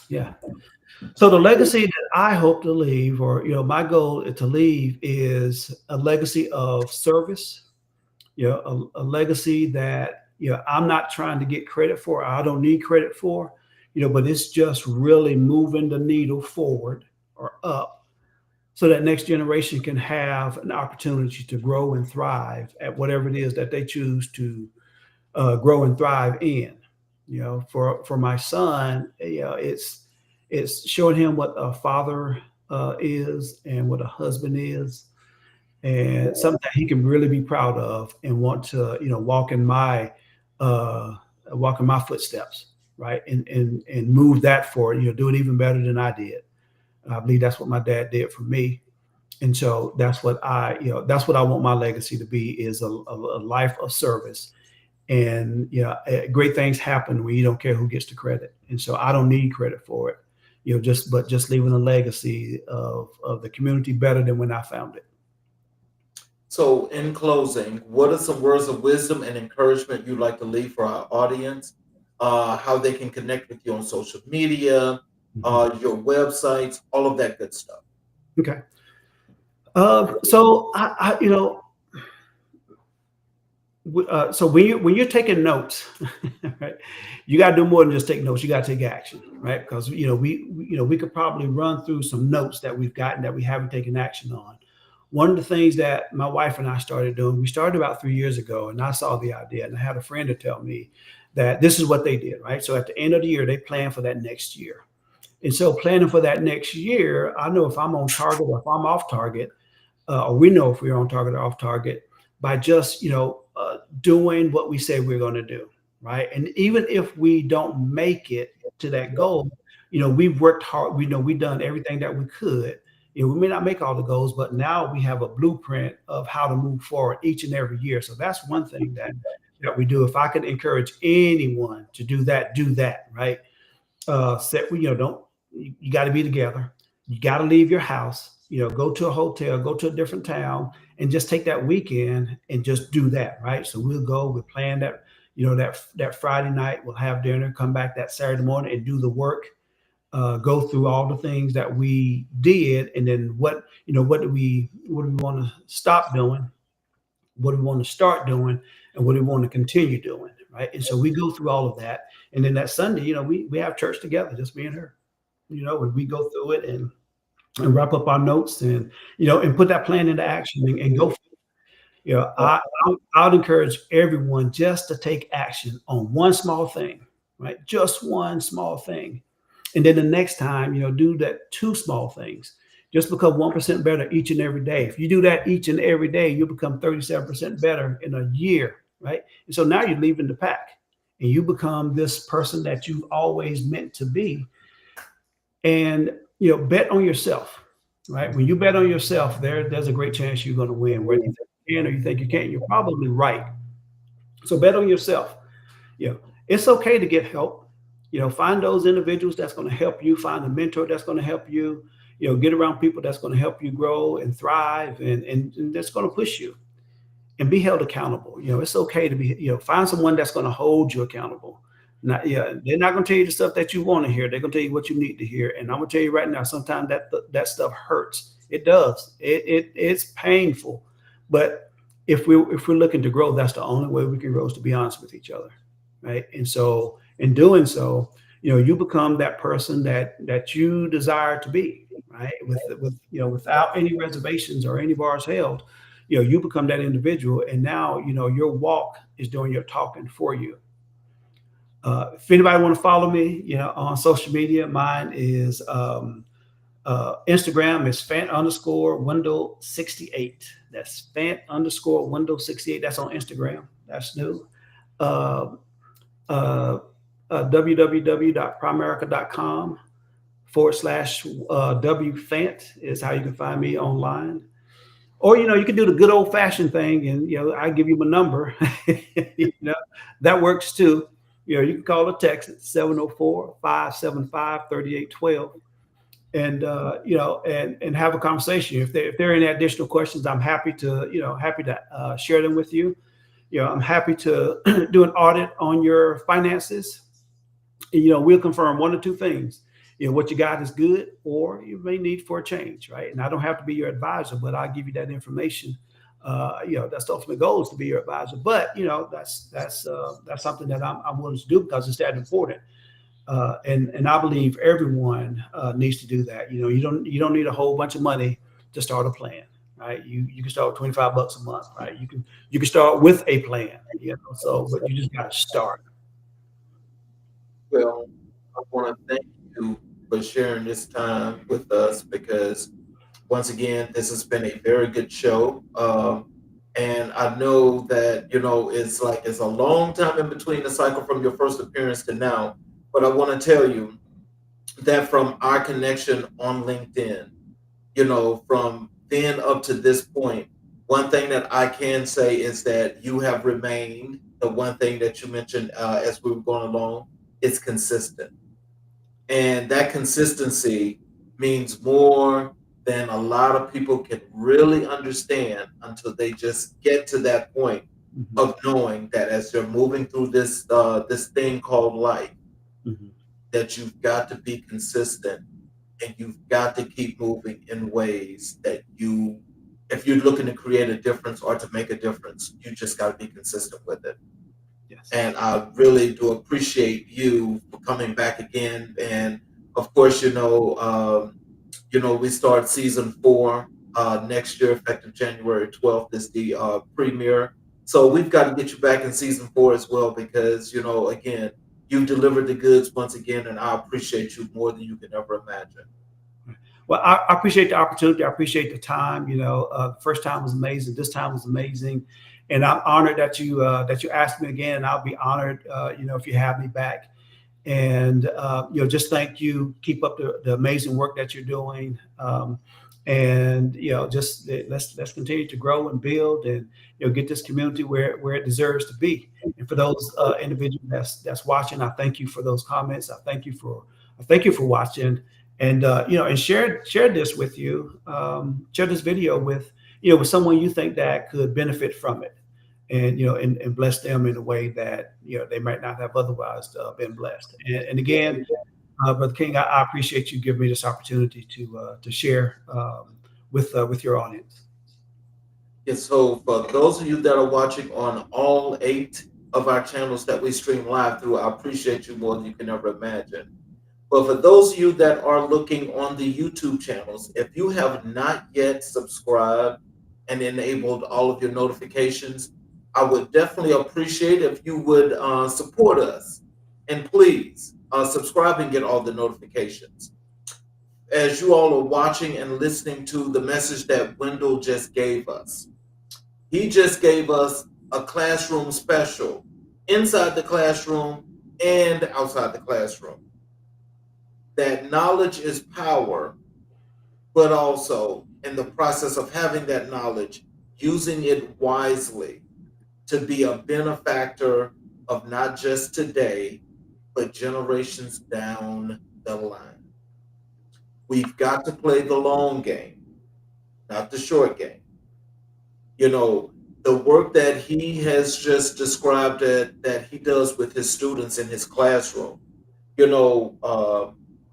Yeah. So the legacy that I hope to leave, or my goal to leave, is a legacy of service. A legacy that I'm not trying to get credit for. I don't need credit for. But it's just really moving the needle forward or up, so that next generation can have an opportunity to grow and thrive at whatever it is that they choose to grow and thrive in. For my son, it's showing him what a father is and what a husband is, and something that he can really be proud of and want to uh, walk in my footsteps, right? And move that forward. Do it even better than I did. I believe that's what my dad did for me. And so that's what I want my legacy to be, is a life of service. And great things happen when you don't care who gets the credit. And so I don't need credit for it. Just leaving a legacy of the community better than when I found it. So, in closing, what are some words of wisdom and encouragement you'd like to leave for our audience? How they can connect with you on social media, your websites, all of that good stuff. Okay. So so when you're taking notes, right, you got to do more than just take notes. You got to take action, right? Because we could probably run through some notes that we've gotten that we haven't taken action on. One of the things that my wife and I started doing, we started about 3 years ago, and I saw the idea, and I had a friend to tell me that this is what they did, right? So at the end of the year, they plan for that next year. And so planning for that next year, I know if I'm on target or if I'm off target, or we know if we're on target or off target by just doing what we say we're going to do, right? And even if we don't make it to that goal, we've worked hard. We know we've done everything that we could. We may not make all the goals, but now we have a blueprint of how to move forward each and every year. So that's one thing that we do. If I could encourage anyone to do that, right? Set don't you got to be together. You got to leave your house, go to a hotel, go to a different town, and just take that weekend and just do that, right? So we'll plan that, that Friday night, we'll have dinner, come back that Saturday morning and do the work, go through all the things that we did, and then what do we want to stop doing, what do we want to start doing, and what do we want to continue doing, right? And so we go through all of that, and then that Sunday, we have church together, just me and her, and we go through it and wrap up our notes and put that plan into action and go. I would encourage everyone just to take action on one small thing, right? Just one small thing. And then the next time, do that two small things. Just become 1% better each and every day. If you do that each and every day, you'll become 37% better in a year, right? And so now you're leaving the pack and you become this person that you've always meant to be. And, bet on yourself, right? When you bet on yourself, there's a great chance you're going to win. Whether you think you can or you think you can't, you're probably right. So bet on yourself. It's okay to get help. Find those individuals that's going to help you. Find a mentor that's going to help you. Get around people that's going to help you grow and thrive and that's going to push you and be held accountable. It's okay to be, find someone that's going to hold you accountable. They're not going to tell you the stuff that you want to hear. They're going to tell you what you need to hear. And I'm going to tell you right now, sometimes that stuff hurts. It does. It's painful. But if we're looking to grow, that's the only way we can grow, is to be honest with each other, right? And so in doing so, you become that person that you desire to be, right? Without any reservations or any bars held, you become that individual. And now, your walk is doing your talking for you. If anybody want to follow me, on social media, mine is Instagram is Fant_Wendell68. That's Fant_Wendell68. That's on Instagram. That's new. www.primerica.com/WFant is how you can find me online. Or, you can do the good old fashioned thing and, I give you my number, that works too. You can call or text at 704-575-3812 and, and have a conversation. If there are any additional questions, I'm happy to share them with you. I'm happy to do an audit on your finances. We'll confirm one or two things. What you got is good, or you may need for a change, right? And I don't have to be your advisor, but I'll give you that information. That's the ultimate goal, is to be your advisor. But that's something that I'm willing to do because it's that important. And I believe everyone needs to do that. You don't need a whole bunch of money to start a plan, right? You can start with $25 a month, right? You can start with a plan, but you just got to start. Well, I want to thank you for sharing this time with us, because once again, this has been a very good show. And I know that, it's a long time in between the cycle from your first appearance to now. But I want to tell you that from our connection on LinkedIn, from then up to this point, one thing that I can say is that you have remained, the one thing that you mentioned as we were going along, is consistent. And that consistency means more than a lot of people can really understand until they just get to that point of knowing that as they're moving through this thing called life, Mhm. that you've got to be consistent and you've got to keep moving in ways that if you're looking to create a difference or to make a difference, you just got to be consistent with it. Yes. And I really do appreciate you for coming back again. And of course, we start season 4 next year, effective January 12th is the premiere. So we've got to get you back in season 4 as well because again, you've delivered the goods once again, and I appreciate you more than you can ever imagine. Well, I appreciate the opportunity. I appreciate the time. The first time was amazing. This time was amazing, and I'm honored that you asked me again. And I'll be honored, if you have me back. And just thank you. Keep up the amazing work that you're doing. And just let's continue to grow and build, and get this community where it deserves to be. And for those individuals that's watching, I thank you for those comments. I thank you for watching, and and share this with you. Share this video with someone you think that could benefit from it, and and bless them in a way that they might not have otherwise been blessed. And again, Brother King, I appreciate you giving me this opportunity to share with your audience. Yeah, so for those of you that are watching on all 8 of our channels that we stream live through, I appreciate you more than you can ever imagine. But for those of you that are looking on the YouTube channels, if you have not yet subscribed and enabled all of your notifications, I would definitely appreciate if you would support us. And please subscribe and get all the notifications. As you all are watching and listening to the message that Wendell just gave us, he just gave us a classroom special inside the classroom and outside the classroom. That knowledge is power, but also in the process of having that knowledge, using it wisely to be a benefactor of not just today, but generations down the line. We've got to play the long game, not the short game. The work that he has just described that he does with his students in his classroom,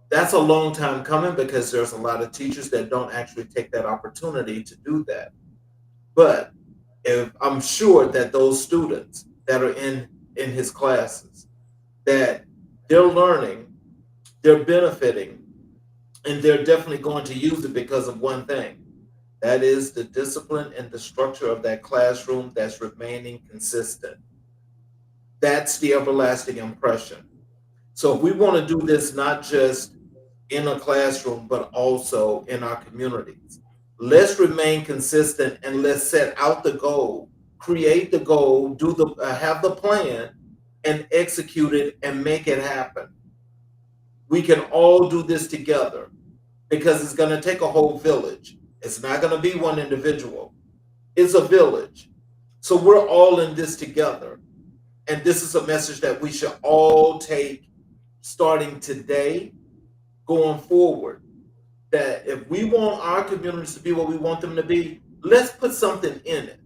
that's a long time coming because there's a lot of teachers that don't actually take that opportunity to do that. But if I'm sure that those students that are in his classes, that they're learning, they're benefiting, and they're definitely going to use it because of one thing. That is the discipline and the structure of that classroom that's remaining consistent. That's the everlasting impression. So if we want to do this not just in a classroom, but also in our communities, let's remain consistent and let's set out the goal, create the goal, have the plan, and execute it and make it happen. We can all do this together because it's going to take a whole village. It's not going to be one individual. It's a village. So we're all in this together. And this is a message that we should all take starting today, going forward. That if we want our communities to be what we want them to be, let's put something in it.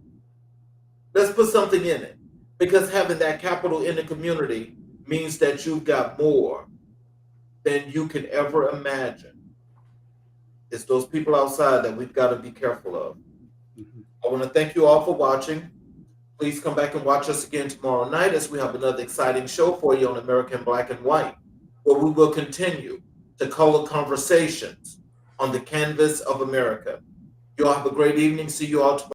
Let's put something in it. Because having that capital in the community means that you've got more than you could ever imagine. It's those people outside that we've got to be careful of. I want to thank you all for watching. Please come back and watch us again tomorrow night as we have another exciting show for you on American Black and White, where we will continue to color conversations on the canvas of America. You all have a great evening. See you all tomorrow.